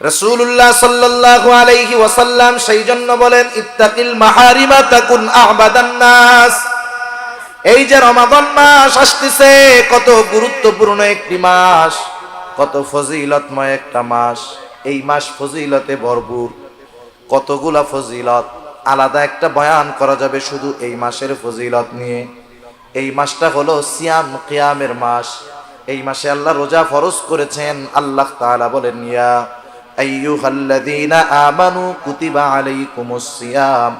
রাসূলুল্লাহ সাল্লাল্লাহু আলাইহি ওয়াসাল্লাম সেই জন্য বলেন, ইত্তাকিল মাহারিমা তাকুন আ'বাদান নাস। এই যে রমাদান মাস আসতেছে, কত গুরুত্বপূর্ণ একটি মাস, কত ফজিলতময় একটা মাস। এই মাস ফজিলতে ভরপুর, কতগুলা ফজিলত, আলাদা একটা বয়ান করা যাবে শুধু এই মাসের ফজিলত নিয়ে। এই মাসটা হলো সিয়াম কিয়ামের মাস। এই মাসে আল্লাহ রোজা ফরজ করেছেন। আল্লাহ তাআলা বলেন, ইয়া আইয়ুহাল্লাযীনা আমানু কুতিবা আলাইকুমুস সিয়াম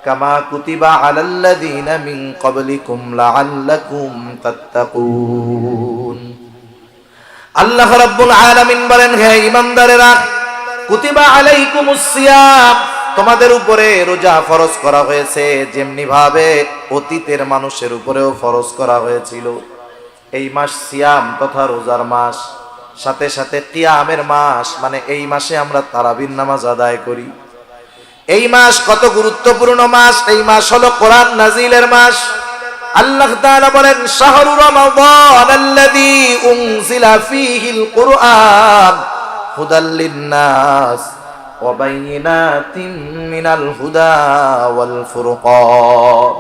কামা কুতিবা আলাল্লাযীনা মিন ক্বাবলিকুম লাআল্লাকুম তাত্তাকুন। আল্লাহ রাব্বুল আলামিন বলেন, হে ঈমানদারেরা, কুতিবা আলাইকুমুস সিয়াম, তোমাদের উপরে রোজা ফরজ করা হয়েছে যেমনি ভাবে অতীতের মানুষের উপরেও ফরজ করা হয়েছিল। এই মাস সিয়াম তথা রোজার মাস, সাথে সাথে কিয়ামের মাস, মানে এই মাসে আমরা তারাবির নামাজ আদায় করি। এই মাস কত গুরুত্বপূর্ণ মাস। এই মাস হলো কোরআন নাজিলের মাস। আল্লাহ তাআলা বলেন, শাহরু রমাদান আল্লাযী উনজিলা ফীহিল কুরআন হুদাল লিন-নাস ওয়া বাইয়িনাতিন মিনাল হুদা ওয়াল ফুরকান।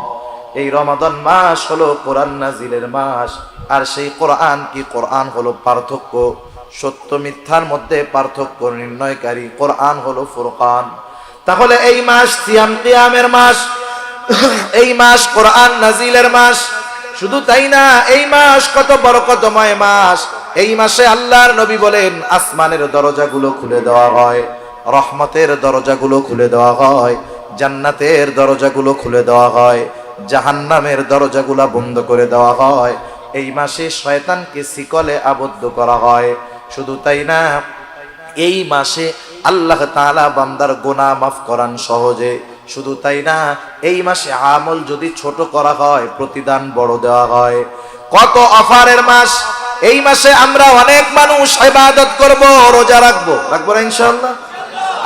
এই রমাদান মাস হলো কোরআন নাজিলের মাস। আর সেই কোরআন কি? কোরআন হলো পার্থক্য, সত্য মিথ্যার মধ্যে পার্থক্য নির্ণয়কারী। কোরআন হলো ফুরকান। তাহলে এই মাস সিয়াম কিয়ামের মাস, এই মাস কোরআন নাজিলের মাস। শুধু তাই না, এই মাস কত বরকতময় মাস। এই মাসে আল্লাহর নবী বলেন, আসমানের দরজাগুলো খুলে দেওয়া হয়, রহমতের দরজাগুলো খুলে দেওয়া হয়, জান্নাতের দরজাগুলো খুলে দেওয়া হয়, জাহান্নামের দরজাগুলো বন্ধ করে দেওয়া হয়। এই মাসে শয়তানকে শিকলে আবদ্ধ করা হয়। শুধু তাই না, এই মাসে আল্লাহ তাআলা বান্দার গুনাহ মাফ করান সহজে। শুধু তাই না, এই মাসে আমল যদি ছোট করা হয়, প্রতিদান বড় দেওয়া হয়। কত অফারের মাস। এই মাসে আমরা অনেক মানুষ ইবাদত করব, রোজা রাখবো না ইনশাআল্লাহ?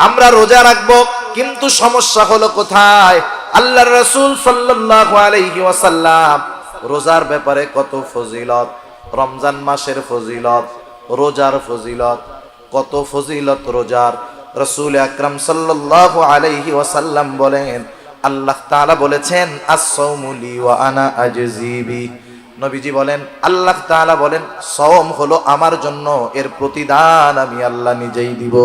আমরা রোজা রাখবো, কিন্তু সমস্যা হলো কোথায়? আল্লাহর রাসূল সাল্লাল্লাহু আলাইহি ওয়াসাল্লাম রোজার ব্যাপারে কত ফজিলত, রমজান মাসের ফজিলত, রোজার ফজিলত, কত ফজিলত রোজার। রাসূল আকরাম সাল্লাল্লাহু আলাইহি ওয়াসাল্লাম বলেন, আল্লাহ তাআলা বলেছেন, আস-সাওমু লি ওয়া আনা আজজি বি। নবীজি বলেন, আল্লাহ তাআলা বলেন, সাওম হলো আমার জন্য, এর প্রতিদান আমি আল্লাহ নিজেই দিব।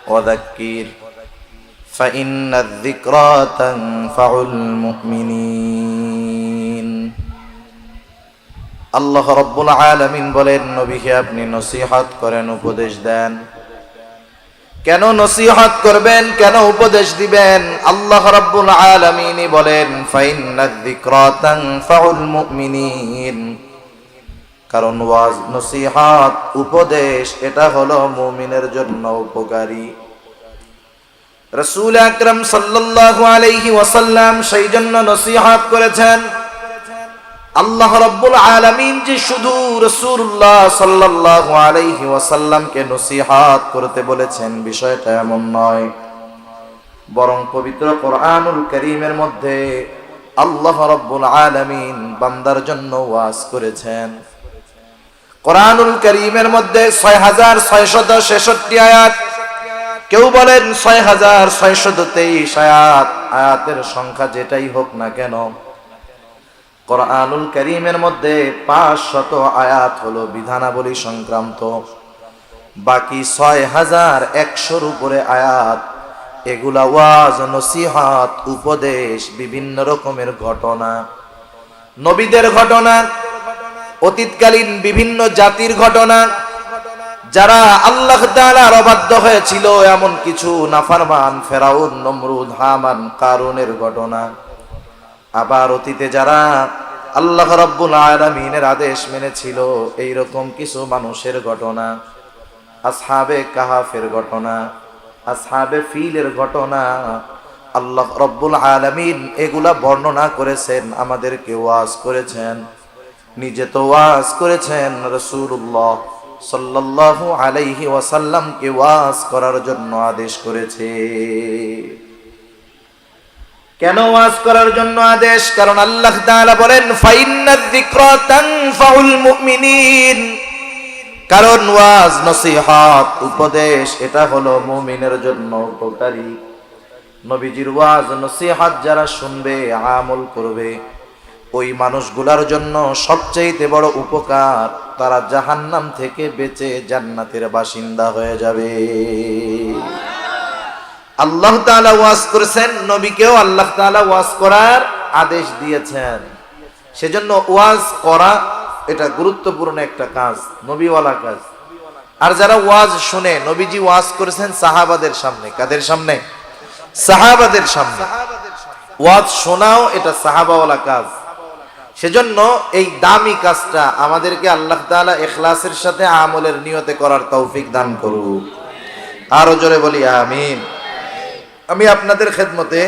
ওয়াযাক্কির ফাইন্নায যিকরা তানফাউল মুমিনিন। আল্লাহ রাব্বুল আলামিন বলেন, নবীকে আপনি নসিহত করেন, উপদেশ দেন। কেন নসিহত করবেন, কেন উপদেশ দিবেন? আল্লাহ রাব্বুল আলামিন বলেন, ফাইন্নায যিকরা তানফাউল মুমিনিন। কারণ ওয়াজ, নসিহত, উপদেশ, এটা হলো মুমিনের জন্য উপকারী। রাসূল আকরাম সাল্লাল্লাহু আলাইহি ওয়াসাল্লাম সেই জন্য নসিহত করেছেন। আল্লাহ রাব্বুল আলামিন যে শুধু রাসূলুল্লাহ সাল্লাল্লাহু আলাইহি ওয়াসাল্লামকে নসিহত করতে বলেছেন, বিষয়টা এমন নয়। বরং পবিত্র কোরআনুল কারীমের মধ্যে আল্লাহ রাব্বুল আলামিন বান্দার জন্য ওয়াজ করেছেন। কোরআনুল কারীমের মধ্যে ৬৬৬৬ আয়াত, কেউ বলেন ৬৬২৩ আয়াত। আয়াতের সংখ্যা যেটাই হোক না কেন, কোরআনুল কারীমের মধ্যে ৫০০ আয়াত হলো বিধানাবলী সংক্রান্ত। বাকি ৬১০০-র উপরে আয়াত, এগুলা ওয়াজ, নসিহত, উপদেশ, বিভিন্ন রকমের ঘটনা, নবীদের ঘটনা, অতীতকালীন বিভিন্ন জাতির ঘটনা, যারা আল্লাহ তাআলার অবাধ্য হয়েছিল, এমন কিছু নাফরমান ফেরাউন, নমরুদ, হামান, কারুনের ঘটনা। আবার অতীতে যারা আল্লাহ রাব্বুল আলামিনের আদেশ মেনেছিল, এইরকম কিছু মানুষের ঘটনা, আসহাবে কাহাফের ঘটনা, আসহাবে ফিলের ঘটনা। আল্লাহ রাব্বুল আলামিন এগুলা বর্ণনা করেছেন, আমাদেরকে ওয়াজ করেছেন, নিজে তো ওয়াজ করেছেন, রাসূলুল্লাহ সাল্লাল্লাহু আলাইহি ওয়াসাল্লামকে ওয়াজ করার জন্য আদেশ করেছে। কেন ওয়াজ করার জন্য আদেশ? কারণ আল্লাহ তাআলা বলেন, ফাইন্নায যিকরা তানফাউল মুমিনিন। কারণ ওয়াজ, নসিহত, উপদেশ এটা হলো মুমিনের জন্য উপকারী। নবীজির ওয়াজ নসিহত যারা শুনবে, আমল করবে, ওই মানুষগুলার জন্য সবচেয়ে বড় উপকার, তারা জাহান্নাম থেকে বেঁচে জান্নাতের বাসিন্দা হয়ে যাবে। আল্লাহ তাআলা ওয়াজ করেছেন, নবীকেও আল্লাহ তাআলা ওয়াজ করার আদেশ দিয়েছেন। সেজন্য ওয়াজ করা এটা গুরুত্বপূর্ণ একটা কাজ, নবীওয়ালা কাজ। আর যারা ওয়াজ শুনে, নবীজি ওয়াজ করেছেন সাহাবাদের সামনে। কাদের সামনে? সাহাবাদের সামনে। ওয়াজ শোনাও এটা সাহাবাওয়ালা কাজ। সেজন্য এই দামি কাজটা আমাদেরকে আল্লাহ তাআলা ইখলাসের সাথে আমলের নিয়তে করার তৌফিক দান করুক। আরো জোরে বলি আমিন। আমি আপনাদের খেদমতে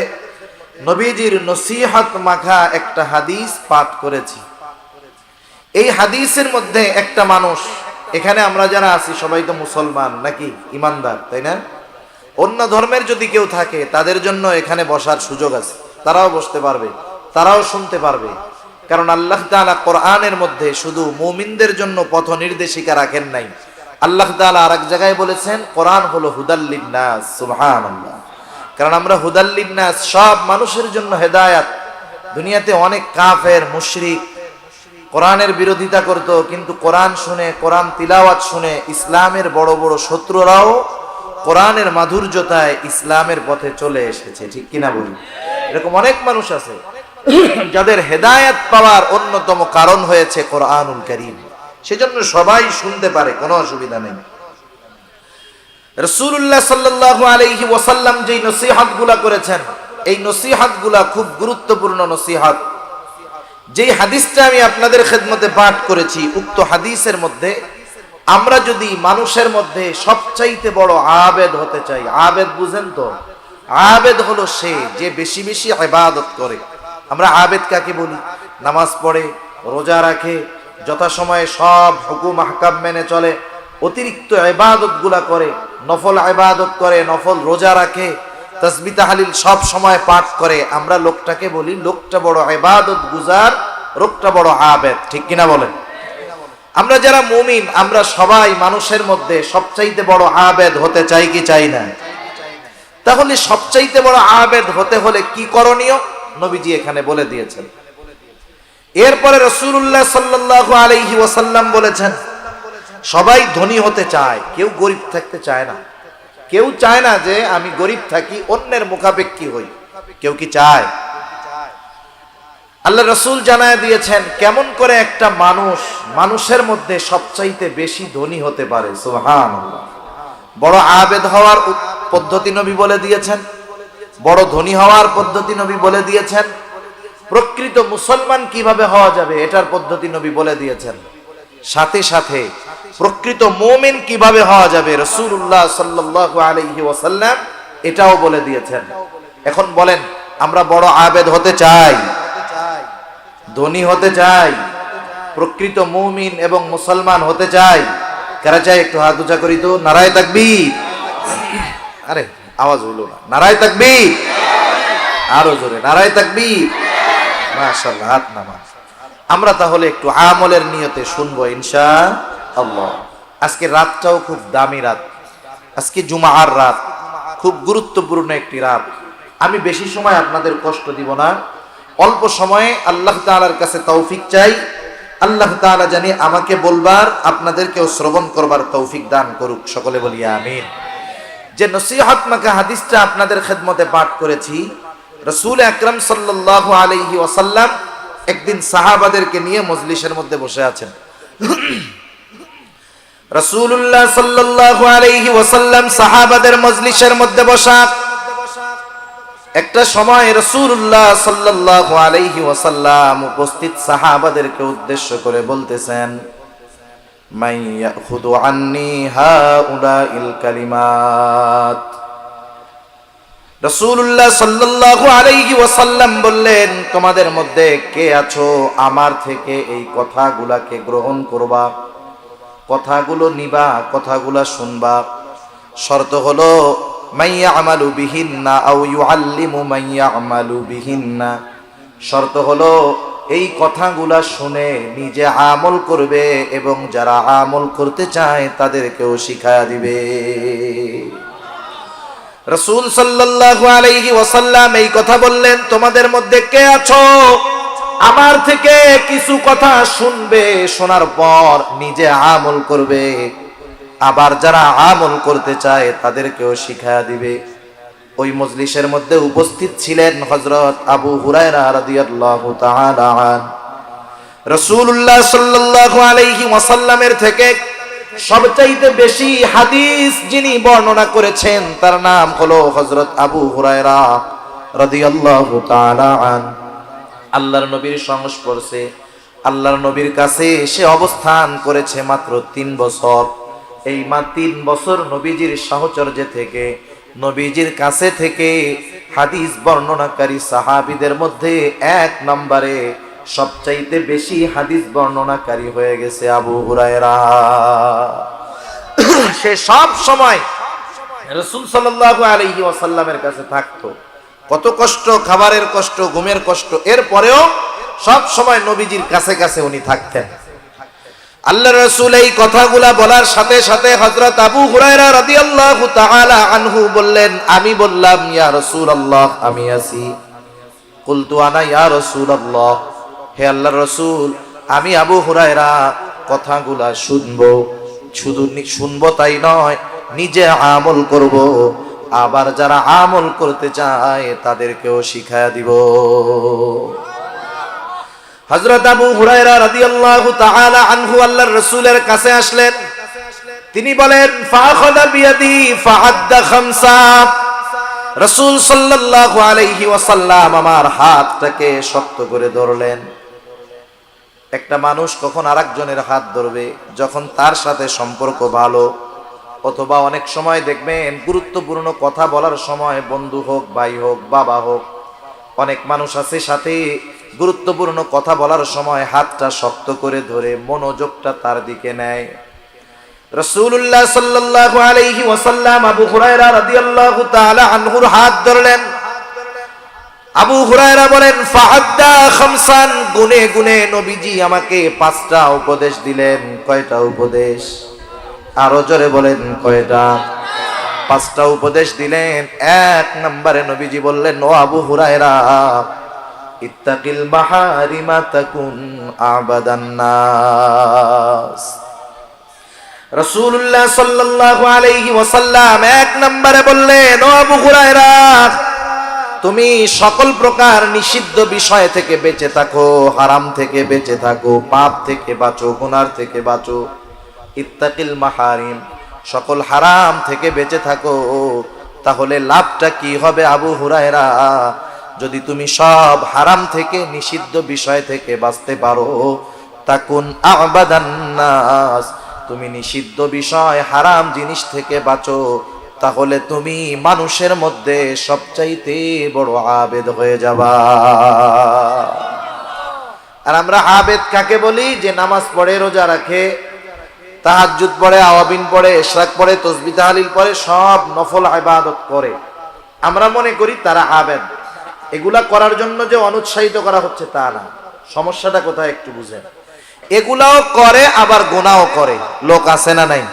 নবীজির নসিহত মাখা একটা হাদিস পাঠ করেছি। এই হাদিসের মধ্যে একটা মানুষ, এখানে আমরা যারা আছি সবাই তো মুসলমান নাকি, ইমানদার, তাই না? অন্য ধর্মের যদি কেউ থাকে তাদের জন্য এখানে বসার সুযোগ আছে, তারাও বসতে পারবে, তারাও শুনতে পারবে। কারণ আল্লাহ তাআলা কোরআনের মধ্যে শুধু মুমিনদের জন্য পথ নির্দেশিকা রাখেন নাই। আল্লাহ তাআলা আরেক জায়গায় বলেছেন কোরআন হলো হুদাল লিন্নাস। সুবহানাল্লাহ। কারণ আমরা হুদাল লিন্নাস, সব মানুষের জন্য হেদায়াত। দুনিয়াতে অনেক কাফের, মুশরিক কোরআনের বিরোধিতা করত, কিন্তু কোরআন শুনে, কোরআন তিলাওয়াত শুনে ইসলামের বড় বড় শত্রুরাও কোরআনের মাধুর্যতায় ইসলামের পথে চলে এসেছে। ঠিক কিনা বলি? এরকম অনেক মানুষ আছে যাদের হেদায়েত পাওয়ার অন্যতম কারণ হয়েছে কোরআনুল কারীম। সেজন্য সবাই শুনতে পারে, কোনো অসুবিধা নেই। রাসূলুল্লাহ সাল্লাল্লাহু আলাইহি ওয়াসাল্লাম যেই নসিহতগুলা করেছেন, এই নসিহতগুলা খুব গুরুত্বপূর্ণ নসিহত। যেই হাদিসটা আমি আপনাদের খেদমতে পাঠ করেছি, উক্ত হাদিসের মধ্যে আমরা যদি মানুষের মধ্যে সবচাইতে বড় আবেদ হতে চাই, আবেদ বুঝেন তো? আবেদ হলো সে যে বেশি বেশি ইবাদত করে। আমরা আবেদ কাকে বলি? নামাজ পড়ে, রোজা রাখে, যথাসময়ে সব হুকুম আহকাম মেনে চলে, অতিরিক্ত ইবাদত গুলা করে, নফল ইবাদত করে, নফল রোজা রাখে, তাসবিহ তাহলিল সব সময় পাঠ করে। আমরা লোকটাকে বলি লোকটা বড় ইবাদত গুজার, লোকটা বড় আবেদ। ঠিক কিনা বলেন? আমরা যারা মুমিন, আমরা সবাই মানুষের মধ্যে সবচাইতে বড় আবেদ হতে চাই কি চাই না? তাহলে সবচাইতে বড় আবেদ হতে হলে কি করণীয় নবীজি এখানে বলে দিয়েছেন। এরপরে রাসূলুল্লাহ সাল্লাল্লাহু আলাইহি ওয়াসাল্লাম বলেছেন, সবাই ধনী হতে চায়, কেউ গরিব থাকতে চায় না। কেউ চায় না যে আমি গরিব থাকি, অন্যের মুখাপেক্ষী হই। কেউ কি চায়? আল্লাহ রাসূল জানায় দিয়েছেন কেমন করে একটা মানুষ মানুষের মধ্যে সবচাইতে বেশি ধনী হতে পারে। সুবহানাল্লাহ। বড় আবেদ হওয়ার পদ্ধতি নবী বলে দিয়েছেন, বড় ধনী হওয়ার পদ্ধতি নবী বলে দিয়েছেন, প্রকৃত মুসলমান কিভাবে হওয়া যাবে এটার পদ্ধতি নবী বলে দিয়েছেন। সাথে সাথে প্রকৃত মুমিন কিভাবে হওয়া যাবে রাসূলুল্লাহ সাল্লাল্লাহু আলাইহি ওয়াসাল্লাম এটাও বলে দিয়েছেন। এখন বলেন, আমরা বড় আবেদ হতে চাই, ধনী হতে চাই, প্রকৃত মুমিন এবং মুসলমান হতে চাই? কারা চাই? একটু হাত উঁচা করি তো। নারায়ে তাকবীর। আরে আওয়াজ হইল না। নারায়ে তাকবীর। আরো জোরে নারায়ে তাকবীর। মাশাআল্লাহ, হাত নামা। আমরা তাহলে একটু আমলের নিয়তে শুনবো ইনশাআল্লাহ। আজকে রাতটাও খুব দামি রাত, আজকে জুমার রাত, খুব গুরুত্বপূর্ণ একটি রাত। আমি বেশি সময় আপনাদের কষ্ট দিব না, অল্প সময়ে আল্লাহ তাআলার কাছে তৌফিক চাই। আল্লাহ তাআলা জানি আমাকে বলবার, আপনাদেরকেও শ্রবণ করবার তৌফিক দান করুক। সকলে বলি আমিন। যে নসিহত মাখা হাদিসটা আপনাদের খেদমতে পাঠ করেছি, রাসূল আকরাম সাল্লাল্লাহু আলাইহি ওয়াসাল্লাম একদিন সাহাবাদেরকে নিয়ে মজলিসের মধ্যে বসে আছেন। রাসূলুল্লাহ সাল্লাল্লাহু আলাইহি ওয়াসাল্লাম সাহাবাদের মজলিসের মধ্যে বসা। একটা সময় রাসূলুল্লাহ সাল্লাল্লাহু আলাইহি ওয়াসাল্লাম উপস্থিত সাহাবাদেরকে উদ্দেশ্য করে বলতেছেন, মান ইয়াখুদু আন্নি হাউলাইল কালিমাত। রাসূলুল্লাহ সাল্লাল্লাহু আলাইহি ওয়াসাল্লাম বললেন, তোমাদের মধ্যে কে আছো আমার থেকে এই কথাগুলাকে গ্রহণ করবা, কথাগুলো নিবা, কথাগুলা শুনবা। শর্ত হলো মান ইয়ামালু বিহিন্না আও ইউআল্লিমু মান ইয়ামালু বিহিন্না। শর্ত হলো এই কথাগুলা শুনে নিজে আমল করবে এবং যারা আমল করতে চায় তাদেরকেও শিখায়া দিবে। রাসূল সাল্লাল্লাহু আলাইহি ওয়াসাল্লাম এই কথা বললেন, তোমাদের মধ্যে কে আছো আমার থেকে কিছু কথা শুনবে, শোনার পর নিজে আমল করবে, আবার যারা আমল করতে চায় তাদেরকেও শিখায়া দিবে। ওই মজলিসের মধ্যে উপস্থিত ছিলেন হযরত আবু হুরায়রা রাদিয়াল্লাহু তাআলা আন। রাসূলুল্লাহ সাল্লাল্লাহু আলাইহি ওয়াসাল্লামের থেকে সবচাইতে বেশি হাদিস যিনি বর্ণনা করেছেন তার নাম হলো হযরত আবু হুরায়রা রাদিয়াল্লাহু তাআলা আন। আল্লাহর নবীর সংস্পর্শে, আল্লাহর নবীর কাছে সে অবস্থান করেছে মাত্র 3 বছর। এই 3 বছর নবীজির সাহচর্যে থেকে, নবীজির কাছে থেকে হাদিস বর্ণনাকারী সাহাবীদের মধ্যে 1 নম্বরে সবচাইতে বেশি হাদিস বর্ণনাকারী হয়ে গেছে আবু হুরায়রা। সে সব সময় রাসূল সাল্লাল্লাহু আলাইহি ওয়াসাল্লামের কাছে থাকতো। কত কষ্ট, খাবারের কষ্ট, ঘুমের কষ্ট, এরপরেও সব সময় নবীজির কাছে কাছে উনি থাকতেন। আল্লাহর রাসূল এই কথাগুলা বলার সাথে সাথে হযরত আবু হুরায়রা রাদিয়াল্লাহু তাআলা আনহু বললেন, আমি বললাম, ইয়া রাসূলুল্লাহ, আমি আছি। কুলতু আনা ইয়া রাসূলুল্লাহ, হে আল্লাহর রাসূল, আমি আবু হুরায়রা কথাগুলা শুনবো, শুধু শুনবো তাই নয়, নিজে আমল করব, আবার যারা আমল করতে চায় তাদেরকেও শিখায়া দিব। হযরত আবু হুরায়রা রাদিয়াল্লাহু তাআলা আনহু আল্লাহর রাসূলের কাছে আসলেন। তিনি বলেন, ফাখাযা বিয়াদি ফাআদ্দা খামসা। রাসূল সাল্লাল্লাহু আলাইহি ওয়াসাল্লাম আমার হাতটাকে শক্ত করে ধরলেন। একটা মানুষ কখন আরেকজনের হাত ধরবে? যখন তার সাথে সম্পর্ক ভালো, অথবা অনেক সময় দেখবেন গুরুত্বপূর্ণ কথা বলার সময়, বন্ধু হোক, ভাই হোক, বাবা হোক, অনেক মানুষ আছে সাথে গুরুত্বপূর্ণ কথা বলার সময় হাতটা শক্ত করে ধরে মনোযোগটা তার দিকে নেয়। রাসূলুল্লাহ সাল্লাল্লাহু আলাইহি ওয়াসাল্লাম আবু হুরায়রা রাদিয়াল্লাহু তাআলা আনহুর হাত ধরলেন। আবু হুরায়রা বলেন, ফাআদ্দা খামসান, গুনে গুনে নবীজি আমাকে 5টা উপদেশ দিলেন। কয়টা উপদেশ? আরো জোরে বলেন, কয়টা? 5টা উপদেশ দিলেন। 1 নম্বরে নবীজি বললেন, ও আবু হুরায়রা, ইত্তাকিল মাহারিমা তাকুন আবাদান নাস। রাসূলুল্লাহ সাল্লাল্লাহু আলাইহি ওয়াসাল্লাম 1 নম্বরে বললেন, ও আবু হুরায়রা, তুমি সকল প্রকার নিষিদ্ধ বিষয় থেকে বেঁচে থাকো, হারাম থেকে বেঁচে থাকো, পাপ থেকে বাঁচো, গুনার থেকে বাঁচো। ইত্তাকিল মাহারিম, সকল হারাম থেকে বেঁচে থাকো। তাহলে লাভটা কি হবে আবু হুরায়রা? যদি তুমি সব হারাম থেকে, নিষিদ্ধ বিষয় থেকে বাঁচতে পারো, তাকুন আবাদান নাস, তুমি নিষিদ্ধ বিষয়, হারাম জিনিস থেকে বাঁচো, তাহলে তুমি মানুষের মধ্যে সবচাইতে বড় আবেদ হয়ে যাবা। আর আমরা আবেদ কাকে বলি? যে নামাজ পড়ে, রোজা রাখে, তাহাজ্জুদ পড়ে, আওয়াবিন পড়ে, ইশরাক পড়ে, তাসবিহ তাহলিল পড়ে, সব নফল ইবাদত করে। আমরা মনে করি তারা আবেদ। এগুলা করার জন্য যে অনুৎসাহিত করা হচ্ছে তা না। সমস্যাটা কোথায় একটু বুঝেন। এগুলাও করে, আবার গুনাহও করে। লোক আছে না নাই?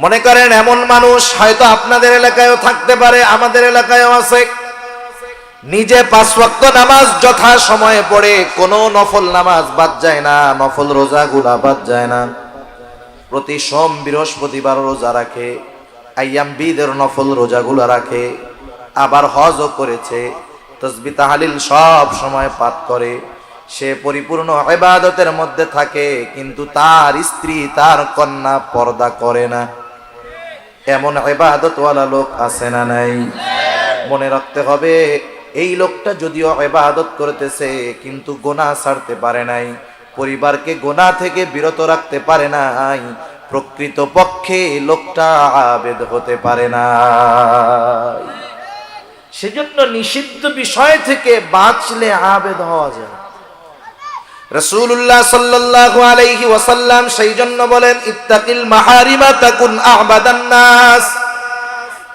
মনে করেন এমন মানুষ হয়তো আপনাদের এলাকায়ও থাকতে পারে, আমাদের এলাকায়ও আছে, নিজে 5 ওয়াক্ত নামাজ যথা সময়ে পড়ে, কোনো নফল নামাজ বাদ যায় না, নফল রোজাগুলা বাদ যায় না, প্রতি সোম বৃহস্পতিবার রোজা রাখে, আইয়াম বিদের নফল রোজাগুলা রাখে, আবার হজও করেছে, তাসবিহ তাহলিল সব সময় পাঠ করে, সে পরিপূর্ণ ইবাদতের মধ্যে থাকে, কিন্তু তার স্ত্রী, তার কন্যা পর্দা করে না। এমন ইবাদতওয়ালা লোক আছে না নাই? মনে রাখতে হবে, এই লোকটা যদিও ইবাদত করতেছে কিন্তু গুনাহ ছাড়তে পারে নাই, পরিবারকে গুনাহ থেকে বিরত রাখতে পারে নাই, প্রকৃত পক্ষে লোকটা আবেদ হতে পারে না। সেজন্য নিষিদ্ধ বিষয় থেকে বাঁচলে আবেদ হওয়া যায়। রাসূলুল্লাহ সাল্লাল্লাহু আলাইহি ওয়াসাল্লাম সেই জন্য বলেন, ইত্তাকিল মাহারিমা তাকুন আবাদান নাস।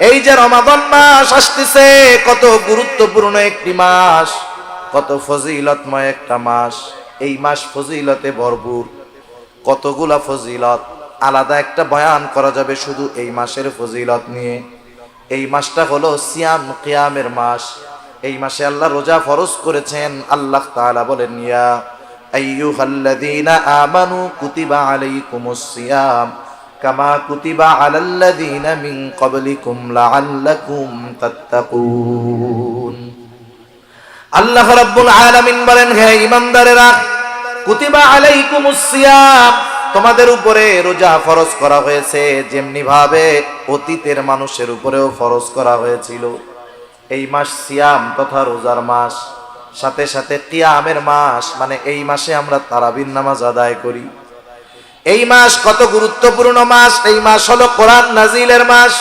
এই যে রমাদান মাস আসতেছে, কত গুরুত্বপূর্ণ একটি মাস। কত ফজিলতময় একটা মাস। এই মাস ফজিলতে ভরপুর, কতগুলা ফজিলত, আলাদা একটা বয়ান করা যাবে শুধু এই মাসের ফজিলত নিয়ে। এই মাসটা হলো সিয়াম কিয়ামের মাস। এই মাসে আল্লাহ রোজা ফরজ করেছেন। আল্লাহ তাআলা বলেন, ইয়া আইয়ুহাল্লাযীনা আমানু কুতিবা আলাইকুমুস সিয়াম কামা কুতিবা আলাল্লাযীনা মিন ক্বাবলিকুম লাআল্লাকুম তাত্তাকুন। আল্লাহ রাব্বুল আলামিন বলেন, হে ঈমানদারেরা, কুতিবা আলাইকুমুস সিয়াম, তোমাদের উপরে রোজা ফরজ করা হয়েছে যেমনি ভাবে অতীতের মানুষের উপরেও ফরজ করা হয়েছিল। এই মাস সিয়াম তথা রোজার মাস, সাথে সাথে কিয়ামের মাস, মানে এই মাসে আমরা তারাবির নামাজ আদায় করি। এই মাস কত গুরুত্বপূর্ণ মাস। এই মাস হলো কোরআন নাজিলের মাস।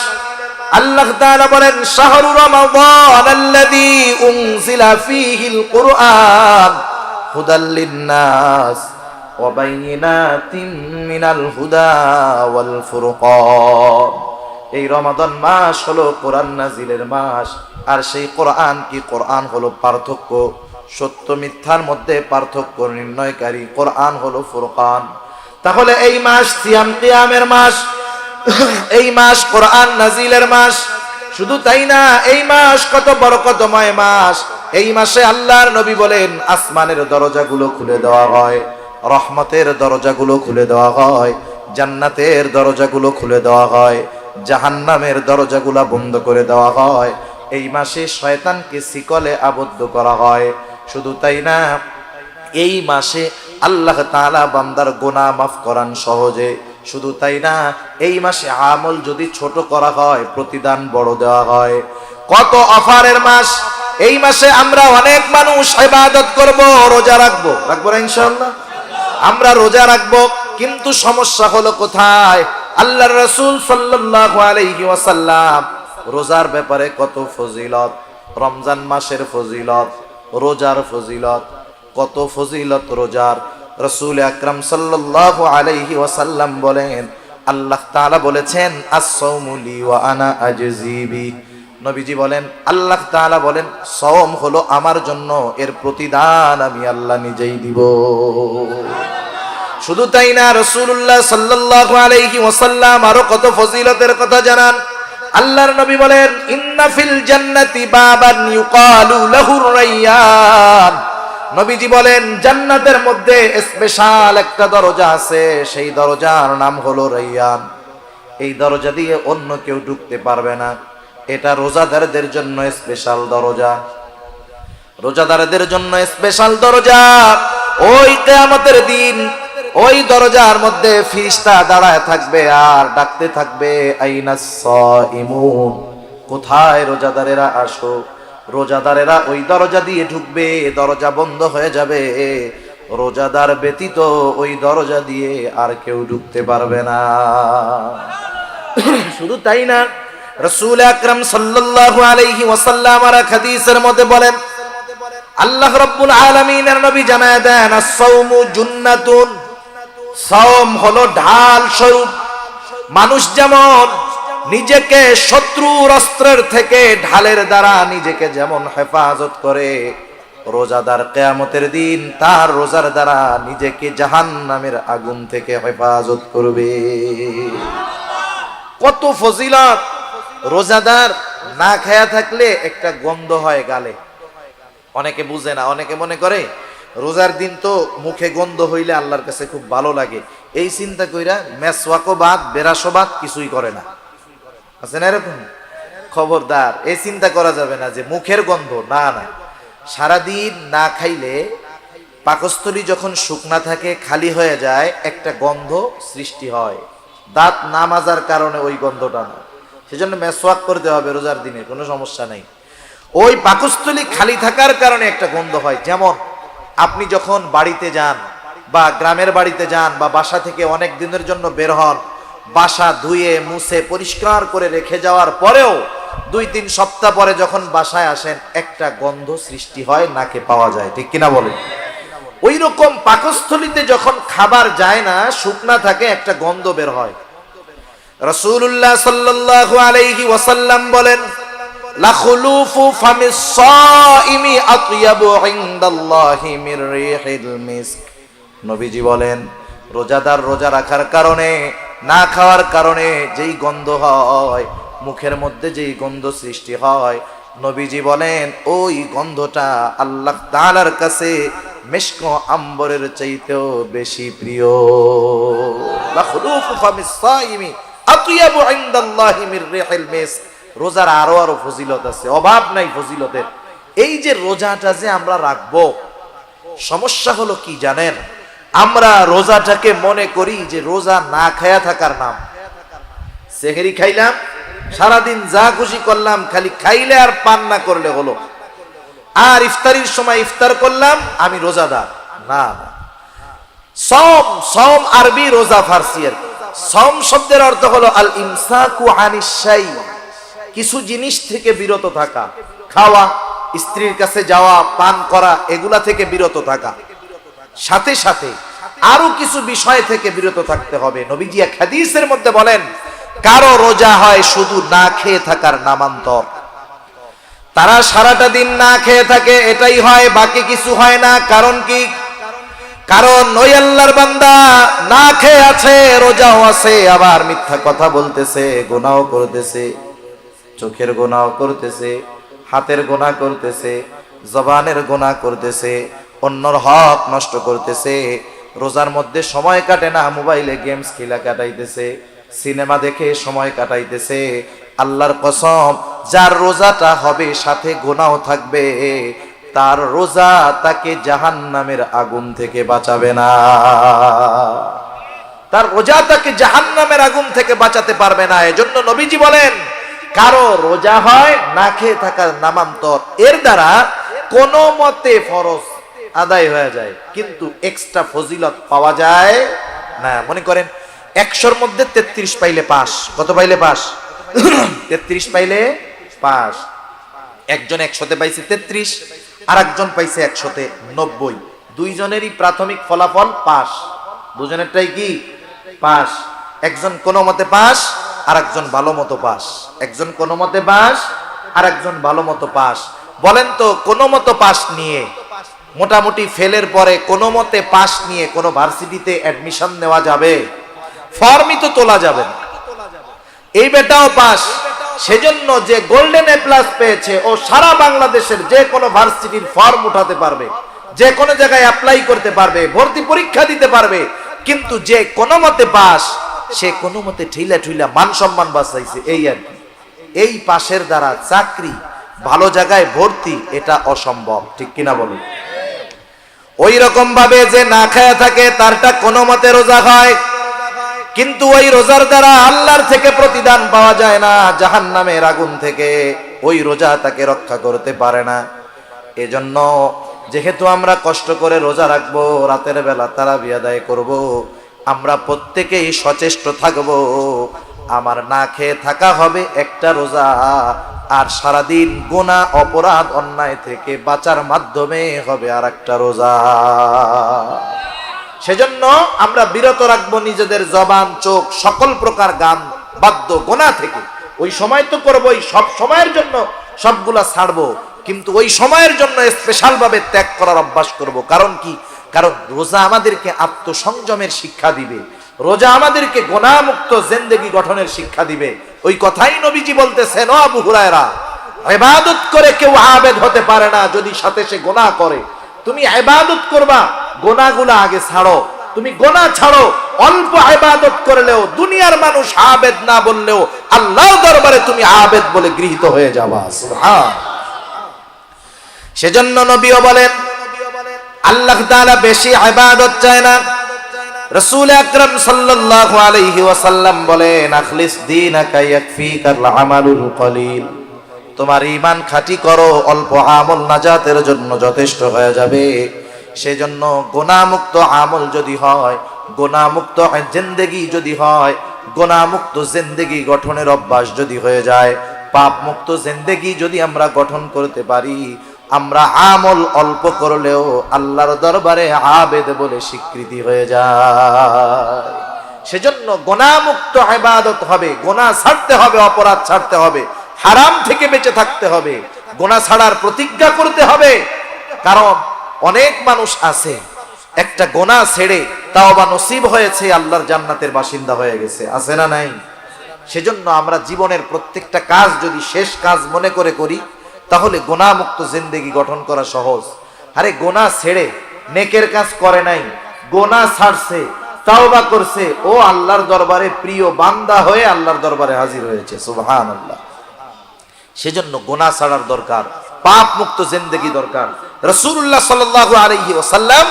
আল্লাহ তাআলা বলেন, শাহরু রমাদান আল্লাযী উনজিলা ফীহিল কুরআন হুদাল লিন-নাস ওয়া বাইয়িনাতিন মিনাল হুদা ওয়াল ফুরকান। এই রমাদান মাস হলো কোরআন নাজিলের মাস। আর সেই কোরআন কি? কোরআন হলো পার্থক্য, সত্য মিথ্যার মধ্যে পার্থক্য নির্ণয়কারী। কোরআন হলো ফুরকান। তাহলে এই মাস সিয়াম কিয়ামের মাস, এই মাস কোরআন নাজিলের মাস। শুধু তাই না, এই মাস কত বরকতময় মাস। এই মাসে আল্লাহর নবী বলেন, আসমানের দরজাগুলো খুলে দেওয়া হয়, রহমতের দরজাগুলো খুলে দেওয়া হয়, জান্নাতের দরজাগুলো খুলে দেওয়া হয়, জাহান্নামের দরজাগুলো বন্ধ করে দেওয়া হয়। এই মাসে শয়তানকে শিকলে আবদ্ধ করা হয়। শুধু তাই না, এই মাসে আল্লাহ তাআলা বান্দার গুনাহ মাফ করান সহজে। শুধু তাই না, এই মাসে আমল যদি ছোট করা হয় প্রতিদান বড় দেওয়া হয়। কত অফারের মাস। এই মাসে আমরা অনেক মানুষ ইবাদত করব, রোজা রাখবো না ইনশাআল্লাহ? আমরা রোজা রাখবো, কিন্তু সমস্যা হলো কোথায়? আল্লাহর রাসূল সাল্লাল্লাহু আলাইহি ওয়াসাল্লাম রোজার ব্যাপারে কত ফজিলত, রমজান মাসের ফজিলত, রোজার ফজিলত, কত ফজিলত রোজার। রাসূল আকরাম সাল্লাল্লাহু আলাইহি ওয়াসাল্লাম বলেন, আল্লাহ তাআলা বলেছেন, আস-সাওমু লি ওয়া আনা আজজি বি। নবীজি বলেন, আল্লাহ তাআলা বলেন, সওম হলো আমার জন্য, এর প্রতিদান আমি আল্লাহ নিজেই দিব। শুধু তাই না, রাসূলুল্লাহ সাল্লাল্লাহু আলাইহি ওয়াসাল্লাম আরো কত ফজিলতের কথা জানান। আল্লাহর নবী বলেন, ইন্না ফিল জান্নাতি বাবান ইউকালু লাহুর রায়্যান। নবীজি বলেন, জান্নাতের মধ্যে স্পেশাল একটা দরজা আছে, সেই দরজার নাম হলো রায়্যান। এই দরজা দিয়ে অন্য কেউ ঢুকতে পারবে না। এটা রোজাদারদের জন্য স্পেশাল দরজা, রোজাদারদের জন্য স্পেশাল দরজা। ওই কিয়ামতের দিন ওই দরজার মধ্যে ফেরেশতা দাঁড়ায় থাকবে আর ডাকতে থাকবে, আইনাস সাইমুন, কোথায় রোজাদারেরা, আসো। রোজাদারেরা ওই দরজা দিয়ে ঢুকবে, দরজা বন্ধ হয়ে যাবে। রোজাদার ব্যতীত ওই দরজা দিয়ে আর কেউ ঢুকতে পারবে না। শুধু তাই না, রাসূল আকরাম সাল্লাল্লাহু আলাইহি ওয়াসাল্লাম আর হাদিসের মধ্যে বলেন, আল্লাহ রাব্বুল আলামিনের নবী জানায় দেন, আস-সাওমু জুন্নাতুন, সাওম হলো ঢাল স্বরূপ। মানুষ যেমন নিজেকে শত্রুর অস্ত্রের থেকে ঢালের দ্বারা নিজেকে যেমন হেফাজত করে, রোজাদার কিয়ামতের দিন তার রোজার দ্বারা নিজেকে জাহান্নামের আগুন থেকে হেফাজত করবে। কত ফজিলত। রোজাদার না খায়া থাকলে একটা গন্ধ হয় গালে। অনেকে বুঝে না, অনেকে মনে করে রোজার দিন তো মুখে গন্ধ হইলে আল্লাহর কাছে খুব ভালো লাগে। এই চিন্তা কইরা মেসওয়াকও বাদ, বেরাসও বাদ, কিছুই করে না। আছে না এরকম? খবরদার, এই চিন্তা করা যাবে না যে মুখের গন্ধ। না না, সারাদিন না খাইলে পাকস্থলী যখন শুকনা থাকে, খালি হয়ে যায়, একটা গন্ধ সৃষ্টি হয়। দাঁত না মাজার কারণে ওই গন্ধটা না, সেজন্য মেসওয়াক করতে হবে রোজার দিনে, কোনো সমস্যা নেই। ওই পাকস্থলী খালি থাকার কারণে একটা গন্ধ হয়। যেমন আপনি যখন বাড়িতে যান বা গ্রামের বাড়িতে যান বা বাসা থেকে অনেক দিনের জন্য বের হন, বাসা ধুয়ে মুছে পরিষ্কার করে রেখে যাওয়ার পরেও 2-3 সপ্তাহ পরে যখন বাসায় আসেন, একটা গন্ধ সৃষ্টি হয়, নাকে পাওয়া যায়, ঠিক কিনা বলেন? ওই রকম পাকস্থলীতে যখন খাবার যায় না, শুকনা থাকে, একটা গন্ধ বের হয়। রাসূলুল্লাহ সাল্লাল্লাহু আলাইহি ওয়াসাল্লাম বলেন, লাখুলুফু ফামিস সাইমি আতয়াবু ইনদাল্লাহি মির রিহিল মিস্ক। নবীজি বলেন রোজাদার রোজা রাখার কারণে, না খাওয়ার কারণে যেই গন্ধ হয়, মুখের মধ্যে যেই গন্ধ সৃষ্টি হয়, নবীজি বলেন ওই গন্ধটা আল্লাহ তাআলার কাছে মিশক আম্বরের চাইতেও বেশি প্রিয়। লাখুলুফু ফামিস সাইমি আতয়াবু ইনদাল্লাহি মির রিহিল মিস্ক। রোজার আরো ফজিলত আছে, অভাব নাই ফজিলতের। এই যে রোজাটা যে আমরা রাখবো, সমস্যা হলো কি জানেন, আমরা রোজাটাকে মনে করি যে রোজা না খায়া থাকার নাম। সেহরি খাইলাম, সারাদিন যা খুশি করলাম, খালি খাইলে আর পান না করলে হলো, আর ইফতারির সময় ইফতার করলাম, আমি রোজাদার। না, সম, সম আরবি, রোজা ফার্সি। আর সম শব্দের অর্থ হলো আল ইমসাকু আনিশ শাই, কিছু জিনিস থেকে বিরত থাকা, খাওয়া, স্ত্রীর কাছে যাওয়া, পান করা, এগুলা থেকে বিরত থাকা, সাথে সাথে আরো কিছু বিষয় থেকে বিরত থাকতে হবে। নবীজি এক হাদিসের মধ্যে বলেন কারো রোজা হয় শুধু না খেয়ে থাকার নামান্তর। তারা সারাটা দিন না খেয়ে থাকে, এটাই হয়, বাকি কিছু হয় না। কারণ কি? কারণ ওই আল্লাহর বান্দা না খেয়ে আছে, রোজাও আছে, আবার মিথ্যা কথা বলতেছে, গুনাহও করতেছে, চোখের গুনাহ করতেছে, হাতের গুনাহ করতেছে, জবানের গুনাহ করতেছে, অন্যর হক নষ্ট করতেছে। রোজার মধ্যে সময় কাটে না, মোবাইলে গেমস খেলা কাটাইতেছে, সিনেমা দেখে সময় কাটাইতেছে। আল্লাহর কসম, যার রোজাটা হবে সাথে গুনাহ থাকবে, তার রোজা তাকে জাহান্নামের আগুন থেকে বাঁচাবে না। তার রোজা তাকে জাহান্নামের আগুন থেকে বাঁচাতে পারবে না। এজন্য নবীজি বলেন কারো রোজা হয় না খেয়ে থাকার নামান্তর, এর দ্বারা কোনো মতে ফরজ আদায় হয়ে যায়, কিন্তু এক্সট্রা ফজিলত পাওয়া যায় না। মনে করেন 100-র মধ্যে 33 পাইলে পাস। কত পাইলে পাস? 33 পাইলে পাস। একজন 100-তে পাইছে 33, আর একজন পাইছে 100-তে 90। দুইজনেরই প্রাথমিক ফলাফল পাস, দুজনেরটাই কি পাস। একজন কোনো মতে পাস, আর একজন ভালো মতো পাস। একজন কোনো মতে পাস, আর একজন ভালো মতো পাস। বলেন তো কোনো মতো পাস নিয়ে, মোটামুটি ফেলের পরে কোনো মতে পাস নিয়ে কোনো ভার্সিটিতে অ্যাডমিশন নেওয়া যাবে? ফর্মই তো তোলা যাবে না। এই বেটাও পাস, সেজন্য যে গোল্ডেন এ প্লাস পেয়েছে ও সারা বাংলাদেশের যে কোনো ভার্সিটির ফর্ম উঠাতে পারবে, যে কোনো জায়গায় অ্যাপ্লাই করতে পারবে, ভর্তি পরীক্ষা দিতে পারবে। কিন্তু যে কোনো মতে পাস, সে কোনো মতে ঠেলা ঠুইলা মান সম্মান বাঁচাইছে, এই আর কি। এই পাশের দ্বারা চাকরি, ভালো জায়গায় ভর্তি, এটা অসম্ভব, ঠিক কিনা বলুন? ওই রকম ভাবে যে না খায়া থাকে, তারটা কোনো মতে রোজা হয়, কিন্তু ওই রোজার দ্বারা আল্লাহর থেকে প্রতিদান পাওয়া যায় না, জাহান্নামের আগুন থেকে ওই রোজা তাকে রক্ষা করতে পারে না। এজন্য যেহেতু আমরা কষ্ট করে রোজা রাখবো, রাতের বেলা তারাবি আদায় করব, আমরা প্রত্যেকেই সচেষ্ট থাকব। আমার না খেয়ে থাকা হবে একটা রোজা, আর সারাদিন গুনাহ, অপরাধ, অন্যায় থেকে বাঁচার মাধ্যমে হবে আর একটা রোজা। সেজন্য আমরা বিরত রাখবো নিজেদের জবান, চোখ, সকল প্রকার গান, বাদ্য, গুনাহ থেকে। ওই সময় তো করবোই, সব সময়ের জন্য সবগুলা ছাড়বো, কিন্তু ওই সময়ের জন্য স্পেশাল ভাবে ত্যাগ করার অভ্যাস করব। কারণ কি? কারণ রোজা আমাদেরকে আত্মসংযমের শিক্ষা দিবে, রোজা আমাদেরকে গুনাহমুক্ত জিন্দেগি গঠনের শিক্ষা দিবে। ওই কথাই নবীজি বলতেছেন, ও আবু হুরায়রা, ইবাদত করে কেউ আবেদ হতে পারে না যদি সাথে সে গুনাহ করে। তুমি ইবাদত করবা, গুনাহগুলো আগে ছাড়ো। তুমি গুনাহ ছাড়ো, অল্প ইবাদত করলেও, দুনিয়ার মানুষ আবেদ না বললেও আল্লাহর দরবারে তুমি আবেদ বলে গৃহীত হয়ে যাবা। সুবহান। সেজন্য নবীও বলেন আল্লাহ তাআলা বেশি ইবাদত চায় না। রাসূল আকরাম সাল্লাল্লাহু আলাইহি ওয়াসাল্লাম বলেন আখলিস দীনাকা ইয়াকফিকাল আমালুল কলিল। তোমার ঈমান খাঁটি করো, অল্প আমল নাজাতের জন্য যথেষ্ট হয়ে যাবে। সেজন্য গুনাহমুক্ত আমল যদি হয়, গুনাহমুক্ত জিন্দেগি যদি হয়, গুনাহমুক্ত জিন্দেগি গঠনের অভ্যাস যদি হয়ে যায়, পাপ মুক্ত জিন্দেগি যদি আমরা গঠন করতে পারি, আমরা আমল অল্প করলেও আল্লাহর দরবারে আবেদ বলে স্বীকৃতি হয়ে যায়। সেজন্য গুনাহমুক্ত ইবাদত হবে, গুনাহ ছাড়তে হবে, অপরাধ ছাড়তে হবে, হারাম থেকে বেঁচে থাকতে হবে, গুনাহ ছাড়ার প্রতিজ্ঞা করতে হবে। কারণ অনেক মানুষ আছে একটা গুনাহ ছেড়ে তাওবা নসিব হয়েছে, আল্লাহর জান্নাতের বাসিন্দা হয়ে গেছে, আছে না নাই? সেজন্য আমরা জীবনের প্রত্যেকটা কাজ যদি শেষ কাজ মনে করে করি, তাহলে গুনাহ মুক্ত জিন্দেগি গঠন করা সহজ। আরে গুনাহ ছেড়ে নেকের কাজ করে নাই, গুনাহ ছাড়ছে, তাওবা করছে, ও আল্লাহর দরবারে প্রিয় বান্দা হয়ে আল্লাহর দরবারে হাজির হয়েছে, সুবহানাল্লাহ। সেজন্য গুনাহ ছাড়ার দরকার, পাপ মুক্ত জিন্দেগি দরকার। রাসূলুল্লাহ সাল্লাল্লাহু আলাইহি ওয়াসাল্লাম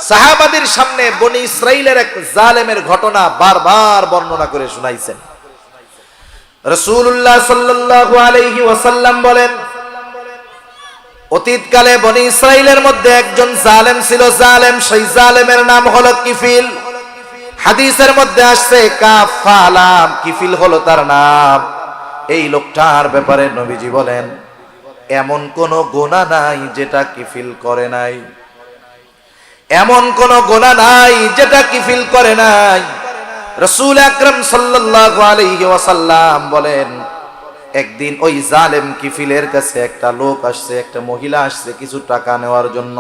সাহাবাদের সামনে বনি ইসরাইলের এক জালেমের ঘটনা বারবার বর্ণনা করে শোনাইছেন। রাসূলুল্লাহ সাল্লাল্লাহু আলাইহি ওয়াসাল্লাম বলেন, অতীতকালে বনি ইসরাইলের মধ্যে একজন জালেম ছিল, জালেম, সেই জালেমের নাম হলো কিফিল। হাদিসের মধ্যে আসছে কাফালাম, কিফিল হলো তার নাম। এই লোকটার ব্যাপারে নবীজি বলেন, এমন কোন গুনাহ নাই যেটা কিফিল করে নাই, এমন কোন গুনাহ নাই যেটা কিফিল করে নাই। রাসূল আকরাম সাল্লাল্লাহু আলাইহি ওয়াসাল্লাম বলেন, একদিন ওই জালেম কিফিলের কাছে একটা লোক আসছে, একটা মহিলা আসছে কিছু টাকা নেওয়ার জন্য।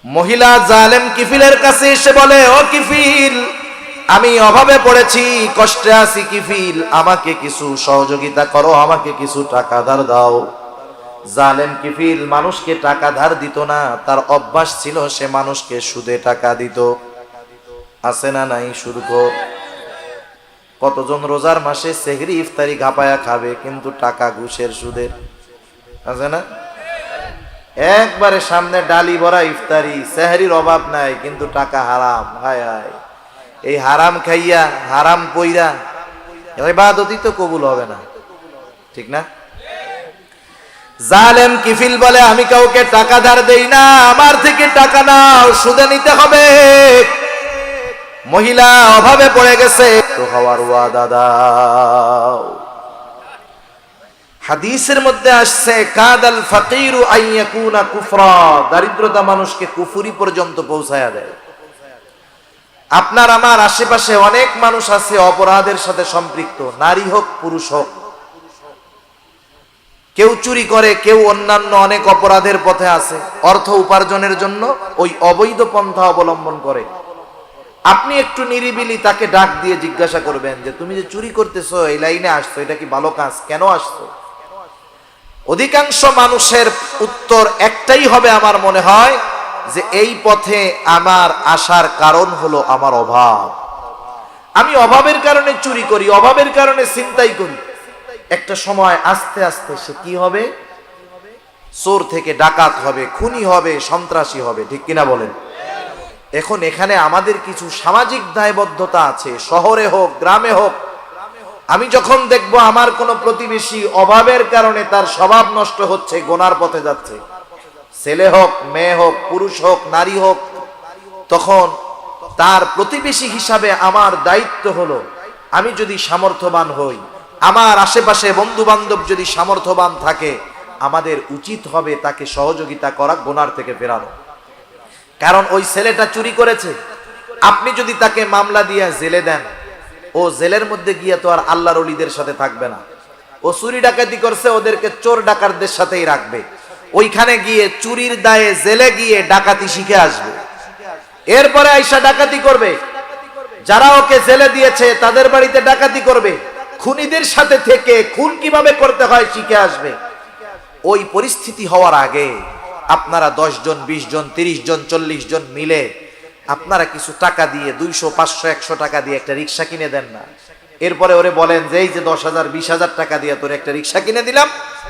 মহিলা জালেম কিফিলের কাছে এসে বলে, ও কিফিল, আমি অভাবে পড়েছি, কষ্টে আছি, কিফিল আমাকে কিছু সহযোগিতা করো, আমাকে কিছু টাকা ধার দাও। জালেম কিফিল মানুষকে টাকা ধার দিত না, তার অভ্যাস ছিল সে মানুষকে সুদে টাকা দিত। আছে না নাই সুদখোর? কতজন রোজার মাসে সেহরি ইফতারি ঘাপায়া খাবে, কিন্তু টাকা ঘুষের সুদের, আছে না? একবারে সামনে ডালি ভরা ইফতারি, সেহরির অভাব নাই, কিন্তু টাকা হারাম। হায় হায়, এই হারাম খাইয়া হারাম পইরা ইবাদতই তো কবুল হবে না, ঠিক না? জালেম কিফিল বলে, আমি কাউকে টাকা ধার দেই না, আমার থেকে টাকা নাও, সুদে নিতে হবে। মহিলা অভাবে পড়ে গেছে, তো হওয়ার ওয়াদা দাও। হাদিসের মধ্যে আসছে, কাদাল ফাকিরু আইয়াকুনা কুফরা, দারিদ্রতা মানুষকে কুফরি পর্যন্ত পৌঁছায়া দেয়। আপনার আমার আশেপাশে অনেক মানুষ আছে অপরাধের সাথে সম্পৃক্ত, নারী হোক পুরুষ হোক। কেউ চুরি করে, কেউ অন্যান্য অনেক অপরাধের পথে আছে, অর্থ উপার্জনের জন্য ওই অবৈধ পন্থা অবলম্বন করে। আপনি একটু নিরিবিলি তাকে ডাক দিয়ে জিজ্ঞাসা করবেন যে তুমি যে চুরি করতেছো, এই লাইনে আসছো, এটা কি ভালো কাজ, কেন আসছো? অধিকাংশ মানুষের উত্তর একটাই হবে আমার মনে হয়, যে এই পথে আমার আসার কারণ হলো আমার অভাব, আমি অভাবের কারণে চুরি করি, অভাবের কারণে ছিনতাই করি। একটা সময় আস্তে আস্তে সে কি হবে? চোর থেকে ডাকাত হবে, খুনি হবে, সন্ত্রাসী হবে, ঠিক কিনা বলেন? এখন এখানে আমাদের কিছু সামাজিক দায়বদ্ধতা আছে, শহরে হোক গ্রামে হোক। আমি যখন দেখবো আমার কোনো প্রতিবেশী অভাবের কারণে তার স্বভাব নষ্ট হচ্ছে, গোনার পথে যাচ্ছে, ছেলে হোক মেয়ে হোক পুরুষ হোক নারী হোক, তখন তার প্রতিবেশী হিসাবে আমার দায়িত্ব হলো, আমি যদি সামর্থ্যবান হই, আমার আশেপাশে বন্ধু বান্ধব যদি সামর্থ্যবান থাকে, আমাদের উচিত হবে তাকে সহযোগিতা করা, গোনার থেকে ফেরানো। কারণ ওই ছেলেটা চুরি করেছে, আপনি যদি তাকে মামলা দিয়ে জেলে দেন, ও জেলের মধ্যে গিয়ে তো আর আল্লাহর ওলিদের সাথে থাকবে না। ও চুরি ডাকাতি করছে, ওদেরকে চোর ডাকাতদের সাথেই রাখবে। ওইখানে গিয়ে চুরির দায়ে জেলে গিয়ে ডাকাতি শিখে আসবে, এরপরে আইসা ডাকাতি করবে। যারা ওকে জেলে দিয়েছে তাদের বাড়িতে ডাকাতি করবে, খুনিদের সাথে থেকে খুন কিভাবে করতে হয় শিখে আসবে। ওই পরিস্থিতি হওয়ার আগে আপনারা 10 জন 20 জন 30 জন 40 জন মিলে আপনারা কিছু টাকা দিয়ে 200 500 100 টাকা দিয়ে একটা রিক্সা কিনে দেন না। এরপরে ওরে বলেন যে এই যে 10,000 20,000 টাকা দিয়ে তোর একটা রিক্সা কিনে দিলাম,